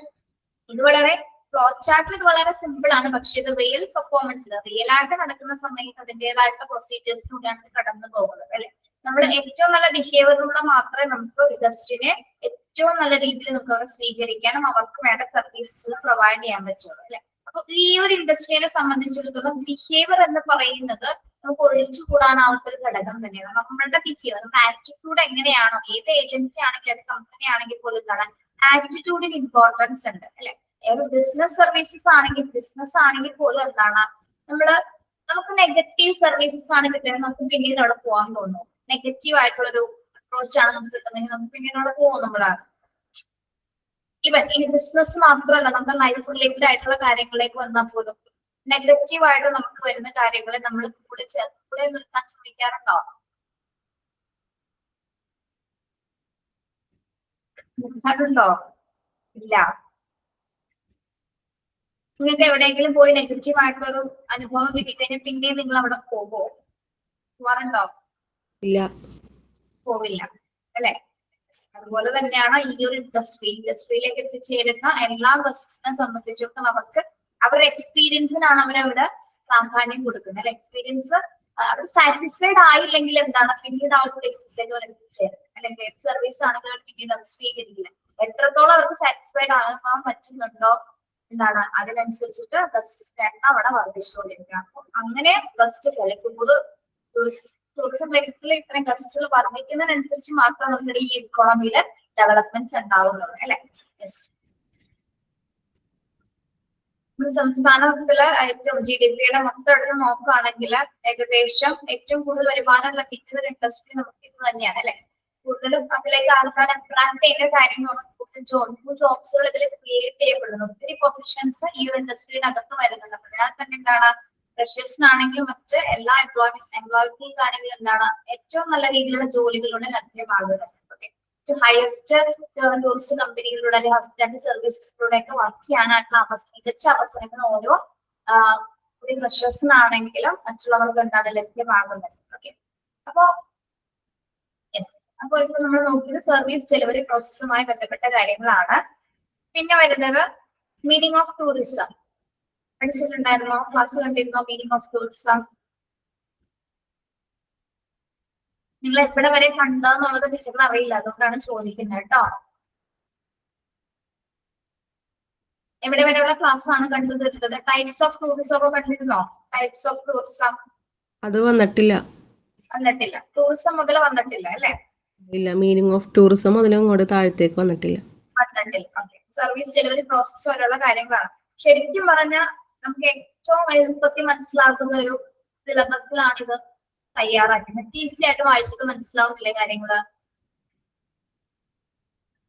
ഇത് വളരെ ഫ്ലോ ചാർട്ടിൽ ഇത് വളരെ സിമ്പിൾ ആണ്, പക്ഷെ ഇത് റിയൽ പെർഫോമൻസ് റിയൽ ആയിട്ട് നടക്കുന്ന സമയത്ത് അതിൻ്റെതായിട്ടുള്ള പ്രൊസീജിയേഴ്സിലൂടെയാണ് കടന്നു പോകുന്നത് അല്ലെ. നമ്മൾ ഏറ്റവും നല്ല ബിഹേവിയറിലൂടെ മാത്രമേ നമുക്ക് ഗസ്റ്റിനെ ഏറ്റവും നല്ല രീതിയിൽ നമുക്ക് അവരെ സ്വീകരിക്കാനും അവർക്ക് വേണ്ട സർവീസുകൾ പ്രൊവൈഡ് ചെയ്യാൻ പറ്റുള്ളൂ അല്ലെ. അപ്പൊ ഈ ഒരു ഇൻഡസ്ട്രിയെ സംബന്ധിച്ചിടത്തോളം ബിഹേവിയർ എന്ന് പറയുന്നത് നമുക്ക് ഒഴിച്ചുകൂടാനാവാത്ത ഒരു ഘടകം തന്നെയാണ്. നമ്മളുടെ ബിഹേവിയർ, ആറ്റിറ്റ്യൂഡ് എങ്ങനെയാണോ, ഏത് ഏജൻസി ആണെങ്കിൽ അത് കമ്പനി ആണെങ്കിൽ പോലും എന്താണ് ആറ്റിറ്റ്യൂഡിന് ഇമ്പോർട്ടൻസ് ഉണ്ട് അല്ലെ. ഏത് ബിസിനസ് സർവീസസ് ആണെങ്കിൽ പോലും എന്താണ് നമുക്ക് നെഗറ്റീവ് സർവീസസ് ആണ് കിട്ടുന്നത്, നമുക്ക് പിന്നീട് അവിടെ പോകാൻ തോന്നുന്നു. നെഗറ്റീവ് ആയിട്ടുള്ളൊരു അപ്രോച്ച് ആണ് നമുക്ക് കിട്ടുന്നതെങ്കിൽ നമുക്ക് പിന്നീട് അവിടെ പോകും നമ്മളാണ്. ഈവൻ ഈ ബിസിനസ് മാത്രമല്ല, നമ്മുടെ ലൈഫ് റിലേറ്റഡ് ആയിട്ടുള്ള കാര്യങ്ങളിലേക്ക് വന്നാൽ പോലും നെഗറ്റീവ് ആയിട്ട് നമുക്ക് വരുന്ന കാര്യങ്ങളെ നമ്മൾ കൂടെ നിർത്താൻ ശ്രമിക്കാറുണ്ടോ? നിർത്താറുണ്ടോ? ഇല്ല. നിങ്ങൾക്ക് എവിടെയെങ്കിലും പോയി നെഗറ്റീവ് ആയിട്ടുള്ളൊരു അനുഭവം കിട്ടിക്കഴിഞ്ഞാൽ പിന്നെയും നിങ്ങൾ അവിടെ പോവാറുണ്ടോ? ഇല്ല. പോവില്ല അല്ലെ. അതുപോലെ തന്നെയാണ് ഈ ഒരു ഇൻഡസ്ട്രിയിലേക്ക് എത്തിച്ചേരുന്ന എല്ലാ ഗസ്റ്റിനെ സംബന്ധിച്ചിടത്തോളം അവർക്ക് അവരുടെ എക്സ്പീരിയൻസിനാണ് അവരവിടെ പ്രാധാന്യം കൊടുക്കുന്നത് അല്ലെ. എക്സ്പീരിയൻസ് അവർ സാറ്റിസ്ഫൈഡ് ആയില്ലെങ്കിൽ എന്താണ് പിന്നീട് ആ ഒരു എക്സ്പീരിയൻസ് അവർ എത്തിച്ചേരുന്നത് അല്ലെങ്കിൽ ഏത് സർവീസ് ആണെങ്കിലും അവർ പിന്നീട് അത് സ്വീകരിക്കില്ല. എത്രത്തോളം അവർക്ക് സാറ്റിസ്ഫൈഡ് ആകാൻ പറ്റുന്നുണ്ടോ എന്താണ് അതിനനുസരിച്ചിട്ട് ഗസ്റ്റിന്റെ എണ്ണം അവിടെ വർദ്ധിച്ചുകൊണ്ടിരിക്കുക. അങ്ങനെ ഗസ്റ്റ് സെലക്ട് ടൂറിസം പ്ലേസിൽ ഇത്രയും ഗസ്റ്റുകൾ വർദ്ധിക്കുന്നതിനനുസരിച്ച് മാത്രം നമ്മുടെ ഈ ഇക്കോണമിയില് ഡെവലപ്മെന്റ്സ് ഉണ്ടാവുന്നത് അല്ലെ. യെസ്. സംസ്ഥാനത്തില് ഏറ്റവും GDP-യുടെ മൊത്തം എടുത്ത് നോക്കുകയാണെങ്കിൽ ഏകദേശം ഏറ്റവും കൂടുതൽ വരുമാനം ലഭിക്കുന്ന ഒരു ഇൻഡസ്ട്രി നമുക്ക് ഇത് തന്നെയാണ് അല്ലെ. കൂടുതലും അതിലേക്ക് ആൾക്കാർ അട്രാക്ട് ചെയ്യുന്ന കാര്യങ്ങളാണ്. കൂടുതൽ ജോബ്സുകൾ ഇതിൽ ക്രിയേറ്റ് ചെയ്യപ്പെടുന്നു. ഒത്തിരി പൊസിഷൻസ് ഈ ഒരു ഇൻഡസ്ട്രിയുടെ അകത്ത് വരുന്നുണ്ട്. അതിനാൽ തന്നെ എന്താണ് ഫ്രഷേഴ്സിനാണെങ്കിലും മറ്റ് എല്ലാ എംപ്ലോയികൾക്കാണെങ്കിലും എന്താണ് ഏറ്റവും നല്ല രീതിയിലുള്ള ജോലികളുടെ ലഭ്യമാകുന്നത്. ഹയസ്റ്റ് ടൂറിസ്റ്റ് കമ്പനികളിലൂടെ അല്ലെങ്കിൽ ഹോസ്പിറ്റാലിറ്റി സർവീസസിലൂടെ ഒക്കെ വർക്ക് ചെയ്യാനായിട്ടുള്ള മികച്ച അവസരങ്ങൾ ഓരോ ഫ്രഷേഴ്സിനാണെങ്കിലും മറ്റുള്ളവർക്ക് എന്താണ് ലഭ്യമാകുന്നത്. ഓക്കെ. അപ്പൊ ഇത് നമ്മൾ നോക്കിയത് സർവീസ് ഡെലിവറി പ്രോസസ്സുമായി ബന്ധപ്പെട്ട കാര്യങ്ങളാണ്. പിന്നെ വരുന്നത് മീനിങ് ഓഫ് ടൂറിസം. പഠിച്ചിട്ടുണ്ടായിരുന്നോ? ക്ലാസ് കണ്ടിരുന്നോ മീനിങ് ഓഫ് ടൂറിസം? നിങ്ങൾ എവിടെ വരെ കണ്ടെന്നുള്ളത് ടീച്ചറിന് അറിയില്ല, അതുകൊണ്ടാണ് ചോദിക്കുന്നത് കേട്ടോ. എവിടെ വരെയുള്ള ക്ലാസ് ആണ് കണ്ടു തീർത്തത്? ടൈപ്സ് ഓഫ് ടൂറിസം ഒക്കെ കണ്ടിരുന്നോ? ടൈപ്സ് ഓഫ് ടൂറിസം അത് വന്നിട്ടില്ല. ടൂറിസം മുതൽ വന്നിട്ടില്ല അല്ലെ? ഇല്ല. മീനിങ് ഓഫ് ടൂറിസം മുതൽ ഇങ്ങോട്ട് താഴത്തേക്ക് വന്നിട്ടില്ല. സർവീസ് ഡെലിവറി പ്രോസസ് വരെയുള്ള കാര്യങ്ങളാണ്. ശരിക്കും പറഞ്ഞാൽ നമുക്ക് ഏറ്റവും എളുപ്പത്തിൽ മനസ്സിലാക്കുന്ന ഒരു സിലബസിലാണിത് തയ്യാറാക്കുന്നത്. ഈസി ആയിട്ട് വായിച്ചിട്ട് മനസ്സിലാവുന്നില്ലേ കാര്യങ്ങള്?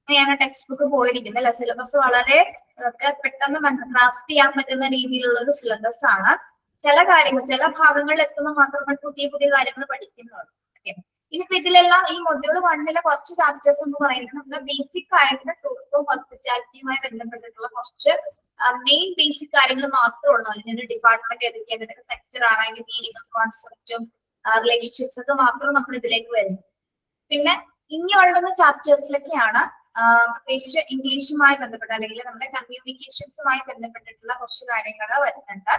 അങ്ങനെയാണ് ടെക്സ്റ്റ് ബുക്ക് പോയിരിക്കുന്നത് അല്ലെ. സിലബസ് വളരെ പെട്ടെന്ന് ഗ്രാസ്പ് ചെയ്യാൻ പറ്റുന്ന രീതിയിലുള്ള ഒരു സിലബസ് ആണ്. ചില കാര്യങ്ങൾ ചില ഭാഗങ്ങളിൽ എത്തുമ്പോൾ മാത്രം നമ്മൾ പുതിയ പുതിയ കാര്യങ്ങൾ പഠിക്കുന്നുള്ളൂ. ഓക്കെ. ഇനിയിപ്പോ ഇതിലെല്ലാം ഈ മൊഡ്യൂൾ 1-ലെ കുറച്ച് ചാപ്റ്റേഴ്സ് എന്ന് പറയുന്നത് നമ്മുടെ ബേസിക് ആയിട്ടുള്ള ടൂറിസവും ഹോസ്പിറ്റാലിറ്റിയുമായി ബന്ധപ്പെട്ടിട്ടുള്ള കുറച്ച് മെയിൻ ബേസിക് കാര്യങ്ങൾ മാത്രമേ ഉള്ളൂ. അല്ലെങ്കിൽ ഡിപ്പാർട്ട്മെന്റ് ഏതൊക്കെയാണ്, ഏതൊക്കെ സെക്ടർ ആണ്, അതിന്റെ മീനിങ്ങും കോൺസെപ്റ്റും റിലേഷൻഷിപ്സ് ഒക്കെ മാത്രം നമ്മൾ ഇതിലേക്ക് വരുന്നു. പിന്നെ ഇനിയുള്ള ചാപ്റ്റേഴ്സിലൊക്കെയാണ് പ്രത്യേകിച്ച് ഇംഗ്ലീഷുമായി ബന്ധപ്പെട്ട അല്ലെങ്കിൽ നമ്മുടെ കമ്മ്യൂണിക്കേഷൻസുമായി ബന്ധപ്പെട്ടിട്ടുള്ള കുറച്ച് കാര്യങ്ങൾ വരുന്നുണ്ട്.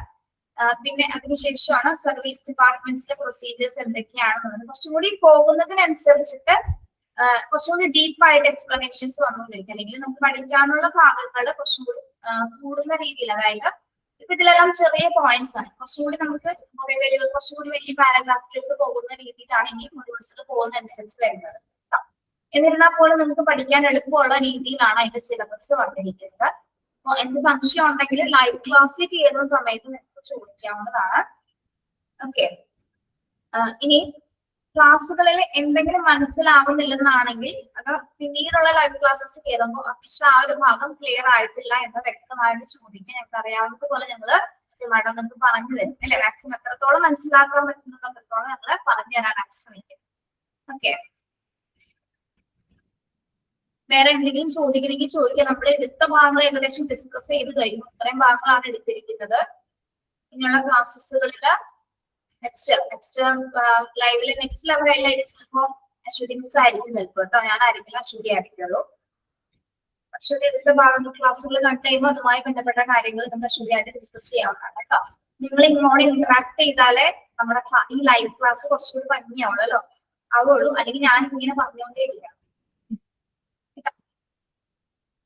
പിന്നെ അതിനുശേഷമാണ് സർവീസ് ഡിപ്പാർട്ട്മെന്റ്സിലെ പ്രൊസീജിയേഴ്സ് എന്തൊക്കെയാണെന്നുള്ളത്. കുറച്ചും കൂടി പോകുന്നതിനനുസരിച്ചിട്ട് കുറച്ചും കൂടി ഡീപ്പായിട്ട് എക്സ്പ്ലനേഷൻസ് വന്നുകൊണ്ടിരിക്കും. അല്ലെങ്കിൽ നമുക്ക് പഠിക്കാനുള്ള ഭാഗങ്ങൾ കുറച്ചും കൂടി കൂടുന്ന രീതിയിൽ, അതായത് ഇപ്പൊ ഇതിലെല്ലാം ചെറിയ പോയിന്റ്സ് ആണ്. കുറച്ചും കൂടി നമുക്ക് കുറച്ചും കൂടി വലിയ പാരഗ്രാഫിലേക്ക് പോകുന്ന രീതിയിലാണ് ഈ മൊഡ്യൂൾസിൽ പോകുന്നതനുസരിച്ച് വരുന്നത്. എന്നിരുന്നാൽ പോലും നിങ്ങൾക്ക് പഠിക്കാൻ എളുപ്പമുള്ള രീതിയിലാണ് അതിന്റെ സിലബസ് വന്നിരിക്കുന്നത്. അപ്പൊ എന്ത് സംശയം ഉണ്ടെങ്കിൽ ലൈവ് ക്ലാസ്സിൽ കയറുന്ന സമയത്ത് നിങ്ങൾക്ക് ചോദിക്കാവുന്നതാണ്. ഓക്കെ. ഇനി ക്ലാസ്സുകളിൽ എന്തെങ്കിലും മനസ്സിലാവുന്നില്ലെന്നാണെങ്കിൽ അത് പിന്നീടുള്ള ലൈവ് ക്ലാസ്സസ് കയറുമ്പോൾ അറ്റ്ലീസ്റ്റ് ആ ഒരു ഭാഗം ക്ലിയർ ആയിട്ടില്ല എന്ന് വ്യക്തമായിട്ട് ചോദിക്കാൻ ഞങ്ങൾക്ക് അറിയാവുന്നത് പോലെ ഞങ്ങള് മാഡം നിങ്ങൾക്ക് പറഞ്ഞു തരും അല്ലെ. മാക്സിമം എത്രത്തോളം മനസ്സിലാക്കാൻ പറ്റുന്നുണ്ടോ അത്രത്തോളം ഞങ്ങള് പറഞ്ഞു തരാനാണ് ശ്രമിക്കുന്നത്. ഓക്കെ. വേറെ എന്തെങ്കിലും ചോദിക്കണമെങ്കിൽ ചോദിക്കാം. നമ്മൾ എടുത്ത ഭാഗങ്ങൾ ഏകദേശം ഡിസ്കസ് ചെയ്ത് കഴിഞ്ഞു. ഇത്രയും ഭാഗങ്ങളാണ് എടുത്തിരിക്കുന്നത്. ഇനിയുള്ള ക്ലാസ്സുകളിൽ നെക്സ്റ്റ് ലൈവില് നെക്സ്റ്റ് ലെവൽ ചിലപ്പോ അശ്വതി മിസ് ആയിരിക്കും ചിലപ്പോ കേട്ടോ. ഞാനായിരിക്കില്ല, അശ്വതി ആയിരിക്കുള്ളൂ. അശ്വതി എടുത്ത ഭാഗങ്ങൾ ക്ലാസ്സുകൾ കണ്ടു കഴിയുമ്പോൾ അതുമായി ബന്ധപ്പെട്ട കാര്യങ്ങൾ നിങ്ങൾക്ക് അശ്വതിയായിട്ട് ഡിസ്കസ് ചെയ്യാവുന്നതാണ് കേട്ടോ. നിങ്ങൾ ഇങ്ങോട്ട് ഇന്ററാക്ട് ചെയ്താലേ നമ്മുടെ ഈ ലൈവ് ക്ലാസ് കുറച്ചുകൂടി ഭംഗിയാവുള്ളൂ, ആവുള്ളൂ. അല്ലെങ്കിൽ ഞാൻ ഇങ്ങനെ പറഞ്ഞുകൊണ്ടേയില്ല.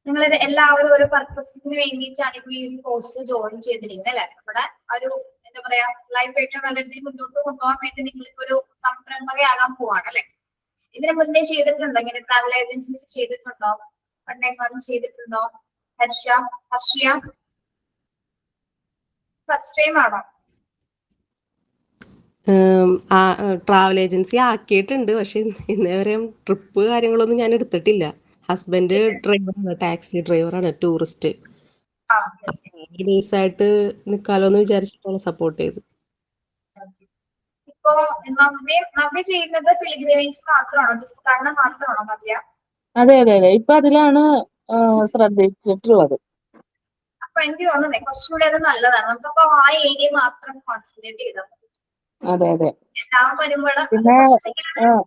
നിങ്ങൾ എല്ലാവരും ഒരു പർപ്പസിന് വേണ്ടിയിട്ടാണ് ഇപ്പൊ ഈ ഒരു കോഴ്സ് ജോയിൻ ചെയ്തിരിക്കുന്നത് അല്ലെ. നമ്മുടെ ഒരു എന്താ പറയാ ലൈഫ് ഏറ്റവും നല്ല രീതിയിൽ മുന്നോട്ട് കൊണ്ടുപോകാൻ വേണ്ടി നിങ്ങളിപ്പോ ഒരു സംരംഭകയാകാൻ പോവാണ് അല്ലെ. ഇതിന് മുന്നേ ചെയ്തിട്ടുണ്ടോ ഇങ്ങനെ ട്രാവൽ ഏജൻസീസ് ചെയ്തിട്ടുണ്ടോ? പണ്ടെങ്ങാനും ചെയ്തിട്ടുണ്ടോ? ഹർഷിയ ഫസ്റ്റ് ടൈം ആണോ? ട്രാവൽ ഏജൻസി ആക്കിയിട്ടുണ്ട്, പക്ഷെ ഇന്നേവരെയും ട്രിപ്പ് കാര്യങ്ങളൊന്നും ഞാൻ എടുത്തിട്ടില്ല. ഹസ്ബൻഡ് ഡ്രൈവറാണ്, ടാക്സി ഡ്രൈവറാണ്, ടൂറിസ്റ്റ്. ബേസായിട്ട് നിക്കാലോന്ന് വിചാരിച്ചിട്ടാണ് സപ്പോർട്ട് ചെയ്ത്. ഇപ്പോ നവ്യ ചെയ്യുന്നത് പിൽഗ്രിമേജ് മാത്രമാണോ, തീർത്ഥാടനം മാത്രമാണോ നവ്യ? അതെ അതെ അതെ, ഇപ്പൊ അതിലാണ് ശ്രദ്ധിച്ചിട്ടുള്ളത്. അപ്പൊ എനിക്ക് തോന്നുന്നേ കുറച്ചുകൂടി അത് നല്ലതാണ്. നമുക്കപ്പോ ആ ഏരിയ മാത്രം കോൺസെൻട്രേറ്റ് ചെയ്താൽ മതി. അതെ അതെ. എല്ലാം വരുമ്പോഴും പിന്നെ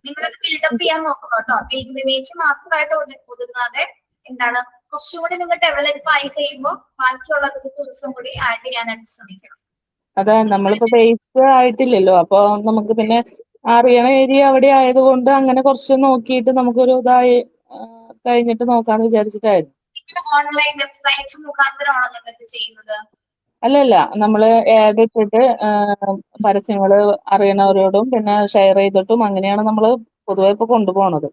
നിങ്ങളത് ബിൽഡപ്പ് ചെയ്യാൻ നോക്കണം കേട്ടോ. പിൽഗ്രിമേജ് മാത്രമായിട്ട് ഒതുങ്ങാതെ എന്താണ് കുറച്ചുകൂടി നിങ്ങൾ ഡെവലപ്പ് ആയി കഴിയുമ്പോൾ ബാക്കിയുള്ള ടൂറിസം കൂടി ആഡ് ചെയ്യാനായിട്ട് ശ്രമിക്കണം. അതെ, നമ്മളിപ്പോ ബേസ് ആയിട്ടില്ലല്ലോ, അപ്പൊ നമുക്ക് പിന്നെ അറിയണ ഏരിയ അവിടെ ആയതുകൊണ്ട് അങ്ങനെ കുറച്ച് നോക്കിയിട്ട് നമുക്കൊരു ഇതായി കഴിഞ്ഞിട്ട് നോക്കാന്ന് വിചാരിച്ചിട്ടായിരുന്നു. ഓൺലൈൻ വെബ്സൈറ്റ് മുഖാന്തരമാണോ നിങ്ങൾക്ക് ചെയ്യുന്നത്? അല്ലല്ല, നമ്മള് ആഡ് ഇട്ടിട്ട് പരസ്യങ്ങള് അറിയണവരോടും പിന്നെ ഷെയർ ചെയ്തിട്ടും അങ്ങനെയാണ് നമ്മള് പൊതുവെ ഇപ്പൊ കൊണ്ടുപോണത്.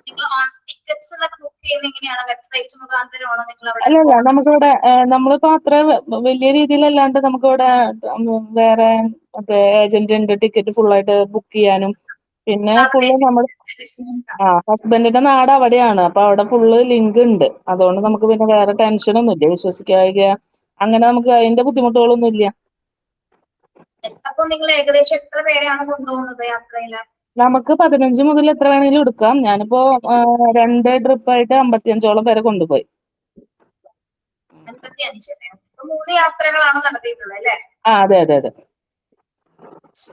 നിങ്ങൾ ടിക്കറ്റ്സ് ബുക്ക് ചെയ്യുന്നത് എങ്ങനെയാണ്? വെബ്സൈറ്റ് മുഖാന്തരമാണോ നിങ്ങൾ അവിടെ? അല്ലല്ല, നമുക്കിവിടെ നമ്മളിപ്പോ അത്ര വലിയ രീതിയിലല്ലാണ്ട് നമുക്കിവിടെ വേറെ മറ്റേ ഏജന്റ് ഉണ്ട്, ടിക്കറ്റ് ഫുള്ളായിട്ട് ബുക്ക് ചെയ്യാനും. പിന്നെ ഫുള്ള് നമ്മൾ ഹസ്ബൻഡിന്റെ നാട് അവിടെയാണ്, അപ്പൊ അവിടെ ഫുള്ള് ലിങ്ക് ഉണ്ട്. അതുകൊണ്ട് നമുക്ക് പിന്നെ വേറെ ടെൻഷനൊന്നും ഇല്ല, വിശ്വസിക്കാതെ അങ്ങനെ നമുക്ക് അതിന്റെ ബുദ്ധിമുട്ടുകളൊന്നും ഇല്ല. അപ്പൊ നിങ്ങൾ ഏകദേശം എത്ര പേരെയാണ് കൊണ്ടുപോകുന്നത് യാത്രയില്? നമുക്ക് 15 മുതൽ എത്ര വേണമെങ്കിലും എടുക്കാം. ഞാനിപ്പോ 2 ട്രിപ്പായിട്ട് 55ഓളം പേരെ കൊണ്ടുപോയി. 55. 3 യാത്രകളാണ് നടത്തിയിട്ടുള്ളത് അല്ലേ? അതെ അതെ അതെ.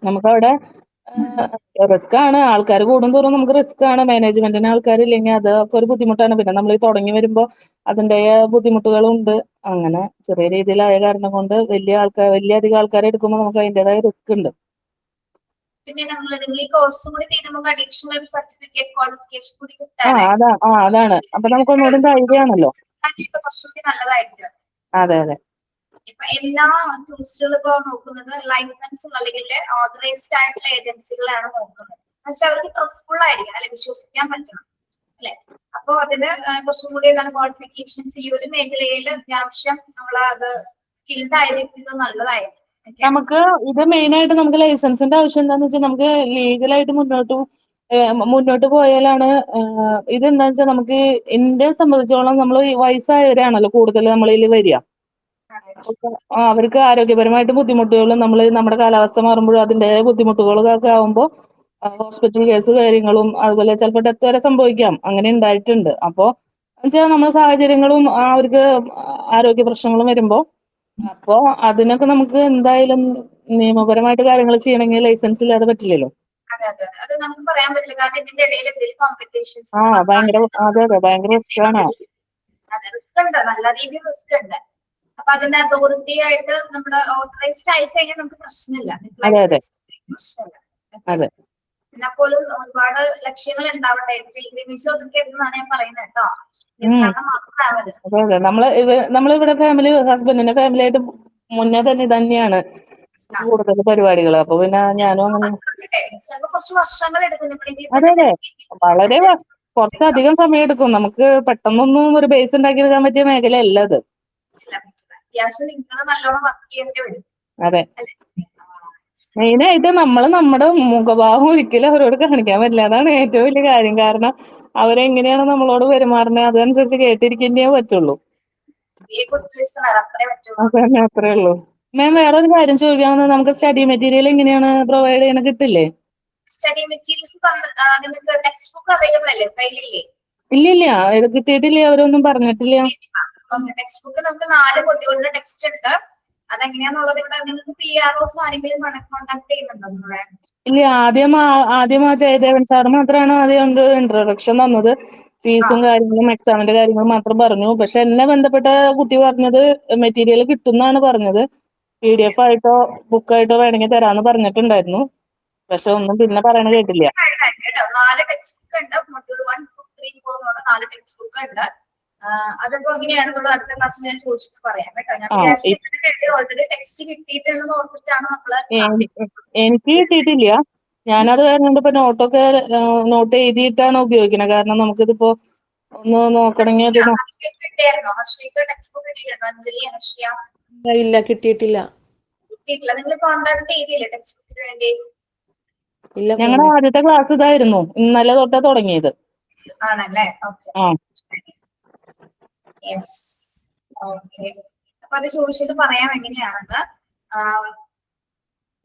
നമുക്കവിടെ റിസ്ക് ആണ്, ആൾക്കാർ കൂടുന്തോറും നമുക്ക് റിസ്ക് ആണ്. മാനേജ്മെന്റിന് ആൾക്കാരില്ലെങ്കിൽ അതൊക്കെ ഒരു ബുദ്ധിമുട്ടാണ്. പിന്നെ നമ്മൾ ഈ തുടങ്ങി വരുമ്പോ അതിന്റെ ബുദ്ധിമുട്ടുകളുണ്ട്. അങ്ങനെ ചെറിയ രീതിയിലായ കാരണം കൊണ്ട് വലിയ അധികം ആൾക്കാരെ എടുക്കുമ്പോൾ നമുക്ക് അതിൻ്റെതായ റിസ്ക് ഉണ്ട്. പിന്നെ നിങ്ങൾ ഈ കോഴ്സും കൂടി നമുക്ക് അഡീഷണൽ സർട്ടിഫിക്കറ്റ് ക്വാളിഫിക്കേഷൻ കൂടി കിട്ടാതെ അതാണ്. അപ്പൊ നമുക്ക് ഒന്നുകൂടി ധൈര്യമാണല്ലോ. കുറച്ചുകൂടി നല്ലതായിരിക്കും. അതെ അതെ. ഇപ്പൊ എല്ലാ ടൂറിസ്റ്റുകളും ഇപ്പൊ നോക്കുന്നത് ലൈസൻസ് അല്ലെങ്കിൽ ഓതറൈസ്ഡ് ആയിട്ടുള്ള ഏജൻസികളാണ് നോക്കുന്നത്. പക്ഷെ അവർക്ക് ട്രസ്റ്റ്ഫുൾ ആയിരിക്കണം അല്ലെ, വിശ്വസിക്കാൻ പറ്റണം അല്ലെ. അപ്പൊ അതിന് കുറച്ചും കൂടി എന്താണ് ക്വാളിഫിക്കേഷൻസ് ഈ ഒരു മേഖലയിൽ അത്യാവശ്യം നമ്മൾ അത് സ്കിൽഡ് ആയിരിക്കുന്നത് നല്ലതായിരിക്കും. നമുക്ക് ഇത് മെയിൻ ആയിട്ട് നമുക്ക് ലൈസൻസിന്റെ ആവശ്യം എന്താന്ന് വെച്ചാൽ നമുക്ക് ലീഗലായിട്ട് മുന്നോട്ട് പോയാലാണ് ഇതെന്താ വെച്ചാൽ നമുക്ക് എന്നെ സംബന്ധിച്ചോളം നമ്മൾ വയസ്സായവരാണല്ലോ കൂടുതൽ നമ്മളിൽ വരിക. അവർക്ക് ആരോഗ്യപരമായിട്ട് ബുദ്ധിമുട്ടുകളും നമ്മുടെ കാലാവസ്ഥ മാറുമ്പോഴും അതിന്റെ ബുദ്ധിമുട്ടുകളൊക്കെ ആവുമ്പോൾ ഹോസ്പിറ്റൽ കേസ് കാര്യങ്ങളും അതുപോലെ ചിലപ്പോൾ ഡെത്ത് വരെ സംഭവിക്കാം. അങ്ങനെ ഉണ്ടായിട്ടുണ്ട്. അപ്പോ എന്നുവെച്ചാൽ നമ്മുടെ സാഹചര്യങ്ങളും അവർക്ക് ആരോഗ്യ പ്രശ്നങ്ങളും വരുമ്പോ അപ്പോ അതിനൊക്കെ നമുക്ക് എന്തായാലും നിയമപരമായിട്ട് കാര്യങ്ങൾ ചെയ്യണമെങ്കിൽ ലൈസൻസ് ഇല്ലാതെ പറ്റില്ലല്ലോ. അത് നമുക്ക് പറയാൻ പറ്റില്ല, കാരണം ഇതിന്റെ ഇടയിൽ എന്തെങ്കിലും കോംപ്ലിക്കേഷൻസ് ഭയങ്കര റിസ്ക് ആണ്. റിസ്ക് ഉണ്ട്, നല്ല രീതിയിൽ റിസ്ക് ഉണ്ട്. അപ്പൊ അതിന്റെ അതോറിറ്റി ആയിട്ട് നമ്മുടെ ഓതറൈസ്ഡ് ആയി കഴിഞ്ഞാൽ നമുക്ക് പ്രശ്നമില്ല, പ്രശ്നമില്ല. എന്നാൽ പോലും ഒരുപാട് ലക്ഷ്യങ്ങൾ ഉണ്ടാവട്ടെ, പിൽഗ്രിമേജ് ഒതുക്കരുതെന്നാണ് ഞാൻ പറയുന്നത് കേട്ടോ. അതെ, നമ്മളിവിടെ ഹസ്ബൻഡിന്റെ ഫാമിലി ആയിട്ട് മുന്നേ തന്നെ തന്നെയാണ് കൂടുതൽ പരിപാടികൾ. അപ്പൊ പിന്നെ ഞാനും അങ്ങനെ കുറച്ച് വർഷങ്ങൾ എടുക്കും. അതെ വളരെ കുറച്ചധികം സമയം എടുക്കും. നമുക്ക് പെട്ടെന്നൊന്നും ഒരു ബേസ് ഉണ്ടാക്കിയെടുക്കാൻ പറ്റിയ മേഖലയല്ല അത്. അത്യാവശ്യം നിങ്ങൾ നല്ലോണം വർക്ക് ചെയ്യേണ്ടി വരും. അതെ, മെയിനായിട്ട് നമ്മുടെ മുഖഭാവം ഒരിക്കലും അവരോട് കാണിക്കാൻ പറ്റില്ല. അതാണ് ഏറ്റവും വലിയ കാര്യം. കാരണം അവരെങ്ങനെയാണ് നമ്മളോട് പെരുമാറുന്നത് അതനുസരിച്ച് കേട്ടിരിക്കുന്നേ പറ്റുള്ളൂ. അതന്നെ, അത്രേ ഉള്ളൂ. മാം വേറൊരു കാര്യം ചോദിക്കാവുന്നത്, നമുക്ക് സ്റ്റഡി മെറ്റീരിയൽ എങ്ങനെയാണ് പ്രൊവൈഡ് ചെയ്യണ, കിട്ടില്ലേ? സ്റ്റഡി മെറ്റീരിയൽസ് നിങ്ങൾക്ക് ടെക്സ്റ്റ് ബുക്ക് അവൈലബിൾ അല്ലേ കയ്യിലില്ലേ? ഇല്ല, ഇത് കിട്ടിയിട്ടില്ല, അവരൊന്നും പറഞ്ഞിട്ടില്ല. ടെക്സ്റ്റ് ബുക്ക് നമുക്ക് 4 പൊട്ടികളുടെ ടെക്സ്റ്റ് ഉണ്ട്. അതെങ്ങനെയാന്നുള്ളത് ഇവിടെ നിങ്ങൾക്ക് PROs ആരെങ്കിലും കോൺടാക്ട് ചെയ്യുന്നുണ്ടോ നിങ്ങളെ? ഇല്ല, ആദ്യം ആ ജയദേവൻ സാർ മാത്രമാണ് ആദ്യം ഇൻട്രൊഡക്ഷൻ തന്നത്. ഫീസും കാര്യങ്ങളും എക്സാമിന്റെ കാര്യങ്ങളും മാത്രം പറഞ്ഞു. പക്ഷെ എന്നെ ബന്ധപ്പെട്ട കുട്ടി പറഞ്ഞത് മെറ്റീരിയൽ കിട്ടുന്നാണ് പറഞ്ഞത്. PDF ആയിട്ടോ ബുക്കായിട്ടോ വേണമെങ്കിൽ തരാന്ന് പറഞ്ഞിട്ടുണ്ടായിരുന്നു. പക്ഷെ ഒന്നും പിന്നെ പറയണ കേട്ടില്ല. കേട്ടോ 4 ടെക്സ്റ്റ് ബുക്ക് ഉണ്ട്. മൊഡ്യൂൾ 1, 2, 3, 4 4 ടെക്സ്റ്റ് ബുക്ക് ഉണ്ട്. അതിപ്പോ എങ്ങനെയാണ് നമ്മൾ അടുത്ത ക്ലാസ് ഞാൻ ചോദിച്ചിട്ട് പറയാം കേട്ടോ. ഞാൻ വിചാരിച്ചിട്ട് ഓൾറെഡി ടെക്സ്റ്റ് കിട്ടിയിട്ടുണ്ടെന്ന് ഓർത്തിട്ടാണ് നമ്മള് എനിക്ക് കിട്ടിയിട്ടില്ല. ഞാനത് കാരണം ഇപ്പൊ നോട്ട് എഴുതിയിട്ടാണ് ഉപയോഗിക്കുന്നത്. കാരണം നമുക്കിതിപ്പോ ഒന്ന് നോക്കണമെങ്കിൽ അത് കിട്ടിയായിരുന്നോ? ഹർഷിക്ക് ടെക്സ്റ്റ് ബുക്ക് കിട്ടിയിട്ടുണ്ടോ? അഞ്ജലി, ഹർഷിയ ഇല്ല, കിട്ടിയിട്ടില്ല. കിട്ടിയിട്ടില്ല. നിങ്ങൾ കോൺടാക്ട് ചെയ്തില്ലേ ടെക്സ്റ്റ് ബുക്കിന് വേണ്ടി? ഇല്ല, ഞങ്ങളുടെ ആദ്യത്തെ ക്ലാസ് ഇതായിരുന്നു. ഇന്നലെ തൊട്ടാ തുടങ്ങിയത്. ആണല്ലേ? ഓക്കെ. ആ യെസ്, ഓക്കെ. അപ്പൊ അത് ചോദിച്ചിട്ട് പറയാം എങ്ങനെയാണെന്ന്.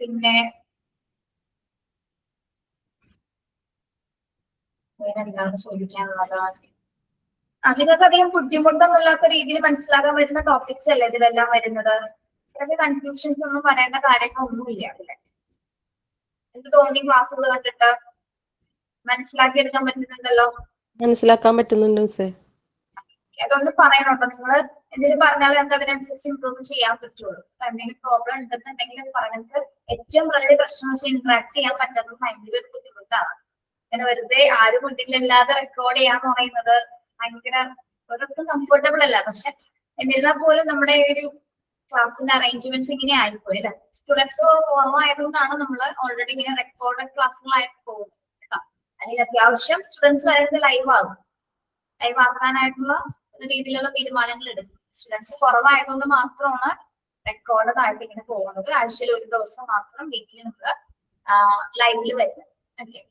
പിന്നെ വേറെന്താണ് ചോദിക്കാനുള്ളത്? നിങ്ങൾക്ക് അധികം ബുദ്ധിമുട്ടൊന്നുമില്ലാത്ത രീതിയിൽ മനസ്സിലാക്കാൻ വരുന്ന ടോപ്പിക്സ് അല്ലേ ഇതിലെല്ലാം വരുന്നത്? ഇത്രയ്ക്ക് കൺഫ്യൂഷൻസ് ഒന്നും പറയേണ്ട കാര്യങ്ങളൊന്നുമില്ല അതില്. എനിക്ക് തോന്നി ക്ലാസ്സുകൾ കണ്ടിട്ട് മനസ്സിലാക്കിയെടുക്കാൻ പറ്റുന്നുണ്ടല്ലോ. മനസ്സിലാക്കാൻ പറ്റുന്നുണ്ട് മിസ്സേ. അതൊന്ന് പറയണോട്ടോ. നിങ്ങൾ എന്തെങ്കിലും പറഞ്ഞാൽ നമുക്ക് അതിനനുസരിച്ച് ഇമ്പ്രൂവ് ചെയ്യാൻ പറ്റുള്ളൂ. എന്തെങ്കിലും പ്രോബ്ലം ഉണ്ടെന്നുണ്ടെങ്കിൽ അത് പറഞ്ഞിട്ട് ഏറ്റവും വലിയ പ്രശ്നം വെച്ചാൽ ഇന്ററാക്ട് ചെയ്യാൻ പറ്റാത്തത് ഭയങ്കര ഒരു ബുദ്ധിമുട്ടാണ്. അങ്ങനെ വെറുതെ ആരും മുന്നിലില്ലാതെ റെക്കോർഡ് ചെയ്യാന്ന് പറയുന്നത് ഭയങ്കര ഒരിടത്തും കംഫർട്ടബിൾ അല്ല. പക്ഷെ എന്നിരുന്നാൽ പോലും നമ്മുടെ ഒരു ക്ലാസ്സിന്റെ അറേഞ്ച്മെന്റ്സ് ഇങ്ങനെ ആയിപ്പോയി അല്ലെ. സ്റ്റുഡൻസ് കുറവായതുകൊണ്ടാണ് നമ്മൾ ഓൾറെഡി ഇങ്ങനെ റെക്കോർഡഡ് ക്ലാസ്സുകളായിട്ട് പോകുന്നത് കേട്ടോ. അല്ലെങ്കിൽ അത്യാവശ്യം സ്റ്റുഡൻസ് വരുന്നത് ലൈവ് ആകും. ലൈവ് ആക്കാനായിട്ടുള്ള രീതിയിലുള്ള തീരുമാനങ്ങൾ എടുക്കും. സ്റ്റുഡൻസ് കുറവായതുകൊണ്ട് മാത്രമാണ് റെക്കോർഡഡ് ആയിട്ട് ഇങ്ങനെ പോകുന്നത്. ആഴ്ചയിൽ ഒരു ദിവസം മാത്രം വീക്കിലി നമ്മൾ ലൈവില് വരുന്നത്. ഓക്കെ.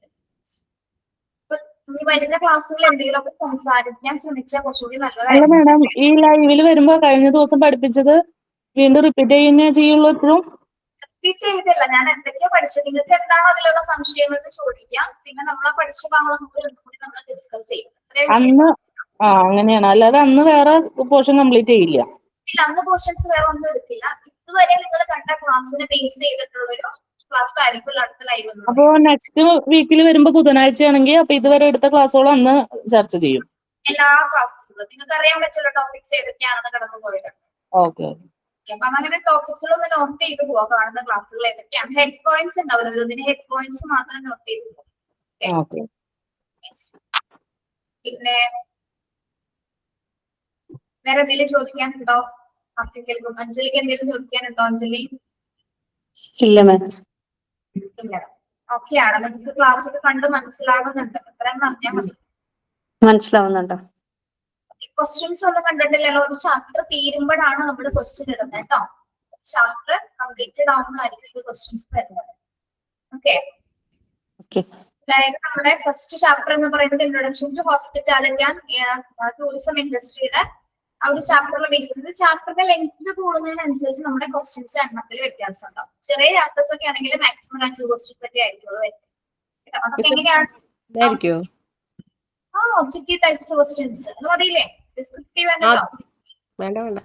ഇനി വരുന്ന ക്ലാസ്സുകൾ എന്തെങ്കിലുമൊക്കെ സംസാരിക്കാൻ ശ്രമിച്ചാൽ കുറച്ചുകൂടി അല്ല നല്ലതായിരുന്നു. മാഡം, ഈ ലൈവില് വരുമ്പോ കഴിഞ്ഞ ദിവസം പഠിപ്പിച്ചത് വീണ്ടും റിപ്പീറ്റ് ചെയ്യുന്നേ ചെയ്യുള്ളൂ എപ്പോഴും? റിപ്പീറ്റ് ചെയ്തില്ല. ഞാൻ എന്തൊക്കെയോ പഠിച്ചത്. നിങ്ങൾക്ക് എന്താണ് അതിലുള്ള സംശയങ്ങൾ എന്ന് ചോദിക്കാം. പിന്നെ നമ്മൾ പഠിച്ച ഭാഗങ്ങൾ കൂടി നമ്മൾ ഡിസ്കസ് ചെയ്യും. അന്ന് അങ്ങനെയാണ്. അല്ലാതെ അന്ന് വേറെ പോർഷൻ കംപ്ലീറ്റ് ചെയ്യില്ല. ഇല്ല, അന്ന് പോർഷൻസ് വേറെ ഒന്നും എടുക്കില്ല. ഇതുവരെ നിങ്ങൾ കണ്ട ക്ലാസ്സിനെ ബേസ് ചെയ്തിട്ടുള്ള ഒരു ക്ലാസ് ആയിരിക്കും അടുത്ത ലൈവ്. അപ്പോ നെക്സ്റ്റ് വീക്കിൽ വരുമ്പോ ബുധനാഴ്ചയാണെങ്കിൽ അപ്പൊ ഇതുവരെ എടുത്ത ക്ലാസ്സുകൾ അന്ന് ചർച്ച ചെയ്യും. എല്ലാ ക്ലാസ്സുകളും നിങ്ങൾക്ക് അറിയാൻ പറ്റുള്ള ടോപ്പിക്സ് ഏതൊക്കെയാണെന്ന് കടന്നു പോയത്. ഓക്കെ. അപ്പൊ അങ്ങനെ ടോപ്പിക്സുകളൊന്ന് നോട്ട് ചെയ്ത് പോവാ. കാണുന്ന ക്ലാസ്സുകൾ ഏതൊക്കെയാണ്. ഹെഡ് പോയിന്റ്സ് ഉണ്ടാവില്ല. ഓരോന്നിന് ഹെഡ് പോയിന്റ്സ് മാത്രം നോട്ട് ചെയ്ത് പോവാം. ഓക്കെ. പിന്നെ വേറെ എന്തെങ്കിലും ചോദിക്കാനുണ്ടോ? ആർക്കെങ്കിലും? അഞ്ജലിക്ക് എന്തെങ്കിലും ചോദിക്കാനുണ്ടോ? അഞ്ജലി? ഇല്ല മാം. ഇല്ല. ഓക്കെ ആണ്. നിങ്ങൾക്ക് ക്ലാസ് ഒക്കെ കണ്ട് മനസ്സിലാകുന്നുണ്ട്. അത്രയും പറഞ്ഞാൽ മതി. മനസ്സിലാവുന്നുണ്ടോ? ക്വസ്റ്റ്യൻസ് ഒന്നും കണ്ടിട്ടില്ലല്ലോ. ഒരു ചാപ്റ്റർ തീരുമ്പോഴാണ് നമ്മൾ ക്വസ്റ്റ്യൻ ഇടുന്നത് കേട്ടോ. ചാപ്റ്റർ കംപ്ലീറ്റഡ് ആവുന്നതായിരിക്കും ക്വസ്റ്റ്യൻസ് തരുന്നത്. ഓക്കെ. അതായത് നമ്മുടെ ഫസ്റ്റ് ചാപ്റ്റർ എന്ന് പറയുന്നത് introduction to hospitality and tourism ഇൻഡസ്ട്രിയുടെ ആ ഒരു ചാപ്റ്ററിൽ ബേസ് ചെയ്തത്. ചാപ്റ്ററിന്റെ ലെങ്ത് കൂടുന്നതിനനുസരിച്ച് നമ്മുടെ ക്വസ്റ്റ്യൻസ് എണ്ണത്തിൽ വ്യത്യാസം ഉണ്ടാവും. ചെറിയ ചാപ്റ്റേഴ്സ് ഒക്കെ ആണെങ്കിൽ മാക്സിമം 2 ക്വസ്റ്റ്യൻസ് ഒക്കെ ആയിരിക്കുള്ളൂ. അതൊക്കെ എങ്ങനെയാണ്? ഒബ്ജക്റ്റീവ് ടൈപ്സ് ക്വസ്റ്റ്യൻസ് അത് മതിയില്ലേ? ഡിസ്ക്രിപ്റ്റീവ് ആണല്ലോ. വേണ്ട വേണ്ട.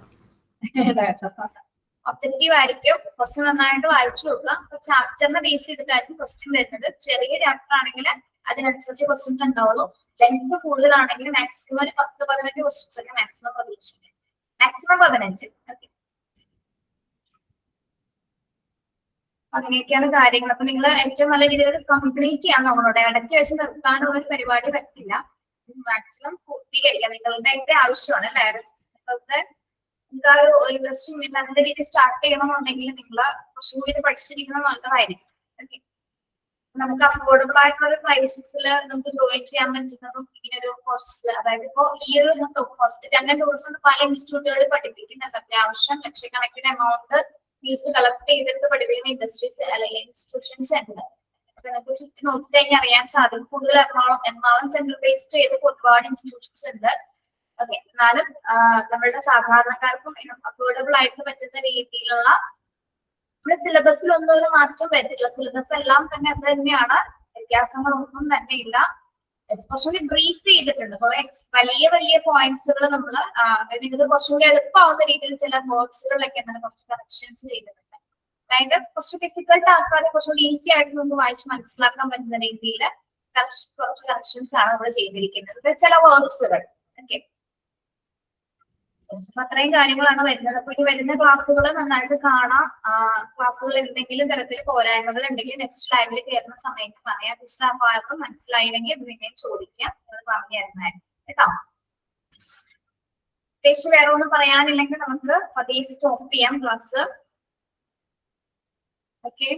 ഒബ്ജക്റ്റീവ് ആയിരിക്കും. ക്വസ്റ്റ്യൻ നന്നായിട്ട് വായിച്ചു നോക്കുക. അപ്പൊ ചാപ്റ്ററിനെ ബേസ് ചെയ്തിട്ടായിരിക്കും ക്വസ്റ്റ്യൻ വരുന്നത്. ചെറിയ ചാപ്റ്റർ ആണെങ്കിൽ അതിനനുസരിച്ച് ക്വസ്റ്റ്യൻസ് ഉണ്ടാവുള്ളൂ. ലെങ്ത് കൂടുതലാണെങ്കിൽ മാക്സിമം ഒരു 10-15 ക്വസ്റ്റ്യൻസ് ഒക്കെ മാക്സിമം പ്രതീക്ഷിക്കും. മാക്സിമം 15. അങ്ങനെയൊക്കെയാണ് കാര്യങ്ങൾ. അപ്പൊ നിങ്ങൾ ഏറ്റവും നല്ല രീതിയിൽ കംപ്ലീറ്റ് ചെയ്യാൻ നമ്മളോട്. ഇടയ്ക്ക് വെച്ച് നിർത്താനുള്ള ഒരു പരിപാടി പറ്റില്ല. മാക്സിമം പൂർത്തീകരിക്കാം. നിങ്ങളുടെ ആവശ്യമാണ് അല്ലേ? നിങ്ങൾക്ക് ആ ഒരു ഇൻട്രസ്റ്റ് നല്ല രീതിയിൽ സ്റ്റാർട്ട് ചെയ്യണമെന്നുണ്ടെങ്കിൽ നിങ്ങൾ കുറച്ചുകൂടി ഇത് പഠിച്ചിരിക്കുന്നത് നല്ലതായിരിക്കും. ഓക്കെ. നമുക്ക് അഫോർഡബിൾ ആയിട്ടുള്ള ഒരു പ്രൈസസിൽ നമുക്ക് ജോയിൻ ചെയ്യാൻ പറ്റുന്നതും ഇങ്ങനെ ഒരു കോഴ്സ്. അതായത് ഇപ്പോ ഈ ഒരു ഹോസ്പിറ്റൽ ടൂറിസം പല ഇൻസ്റ്റിറ്റ്യൂട്ടുകളിൽ പഠിപ്പിക്കുന്നുണ്ട്. അത്യാവശ്യം ലക്ഷക്കണക്കിന് എമൗണ്ട് ഫീസ് കളക്ട് ചെയ്തിട്ട് പഠിപ്പിക്കുന്ന ഇൻഡസ്ട്രീസ് അല്ലെങ്കിൽ ഇൻസ്റ്റിറ്റ്യൂഷൻസ് ഉണ്ട്. അപ്പൊ നമുക്ക് ചുറ്റി നോക്കി കഴിഞ്ഞാൽ അറിയാൻ സാധിക്കും. കൂടുതൽ എറണാകുളം സെൻട്രൽ ബേസ്ഡ് ചെയ്ത് ഒരുപാട് ഇൻസ്റ്റിറ്റ്യൂഷൻസ് ഉണ്ട്. ഓക്കെ. എന്നാലും നമ്മളുടെ സാധാരണക്കാർക്കും അഫോർഡബിൾ ആയിട്ട് പറ്റുന്ന രീതിയിലുള്ള നമ്മുടെ സിലബസിലൊന്നും ഒരു മാറ്റം വരുത്തില്ല. സിലബസ് എല്ലാം തന്നെ അത് തന്നെയാണ്. വ്യത്യാസങ്ങളൊന്നും തന്നെ ഇല്ല. കുറച്ചുകൂടി ബ്രീഫ് ചെയ്തിട്ടുണ്ട്. കുറെ വലിയ വലിയ പോയിന്റ്സുകൾ നമ്മൾ നിങ്ങൾക്ക് കുറച്ചുകൂടി എളുപ്പമാവുന്ന രീതിയിൽ ചില വേർഡ്സുകളിലൊക്കെ തന്നെ കുറച്ച് കറക്ഷൻസ് ചെയ്തിട്ടുണ്ട്. അതായത് കുറച്ച് ഡിഫിക്കൽട്ട് ആക്കാതെ കുറച്ചുകൂടി ഈസി ആയിട്ട് നമുക്ക് വായിച്ച് മനസ്സിലാക്കാൻ പറ്റുന്ന രീതിയിൽ കുറച്ച് കറക്ഷൻസ് ആണ് നമ്മൾ ചെയ്തിരിക്കുന്നത്. ചില വേർഡ്സുകൾ. ഓക്കെ, അത്രയും കാര്യങ്ങളാണ് വരുന്നത്. അപ്പൊ ഇനി വരുന്ന ക്ലാസ്സുകൾ നന്നായിട്ട് കാണാം. ക്ലാസ്സുകൾ എന്തെങ്കിലും തരത്തിൽ പോരായ്മകൾ ഉണ്ടെങ്കിൽ നെക്സ്റ്റ് ലൈവിൽ കയറുന്ന സമയത്ത് പറയാം. ടീച്ചർ ആ ഭാഗത്ത് മനസ്സിലായില്ലെങ്കിൽ അത് പിന്നെയും ചോദിക്കാം, അത് പറഞ്ഞു തരുന്നതായിരിക്കും കേട്ടോ. പ്രത്യേകിച്ച് വേറെ ഒന്നും പറയാനില്ലെങ്കിൽ നമുക്ക് പതിയെ സ്റ്റോപ്പ് ചെയ്യാം ക്ലാസ്. ഓക്കെ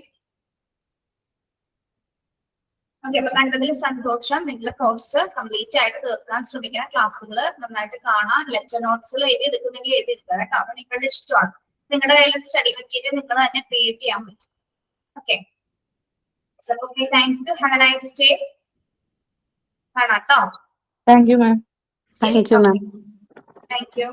ഓക്കെ, അപ്പൊ കണ്ടതിൽ സന്തോഷം. നിങ്ങൾ കോഴ്സ് കംപ്ലീറ്റ് ആയിട്ട് തീർക്കാൻ ശ്രമിക്കണം. ക്ലാസ്സുകൾ നന്നായിട്ട് കാണാം. ലെക്ചർ നോട്ട്സുകൾ എഴുതി എടുക്കുന്നെങ്കിൽ എഴുതി എടുക്കുക കേട്ടോ. അത് നിങ്ങളുടെ ഇഷ്ടമാണ്. നിങ്ങളുടെ കയ്യിൽ സ്റ്റഡി മെറ്റീരിയൽ നിങ്ങൾ തന്നെ ക്രിയേറ്റ് ചെയ്യാൻ പറ്റും. Okay, okay, thank you. Have A nice day. കാണാം കേട്ടോ. Thank you ma'am. Thank you ma'am. Thank you.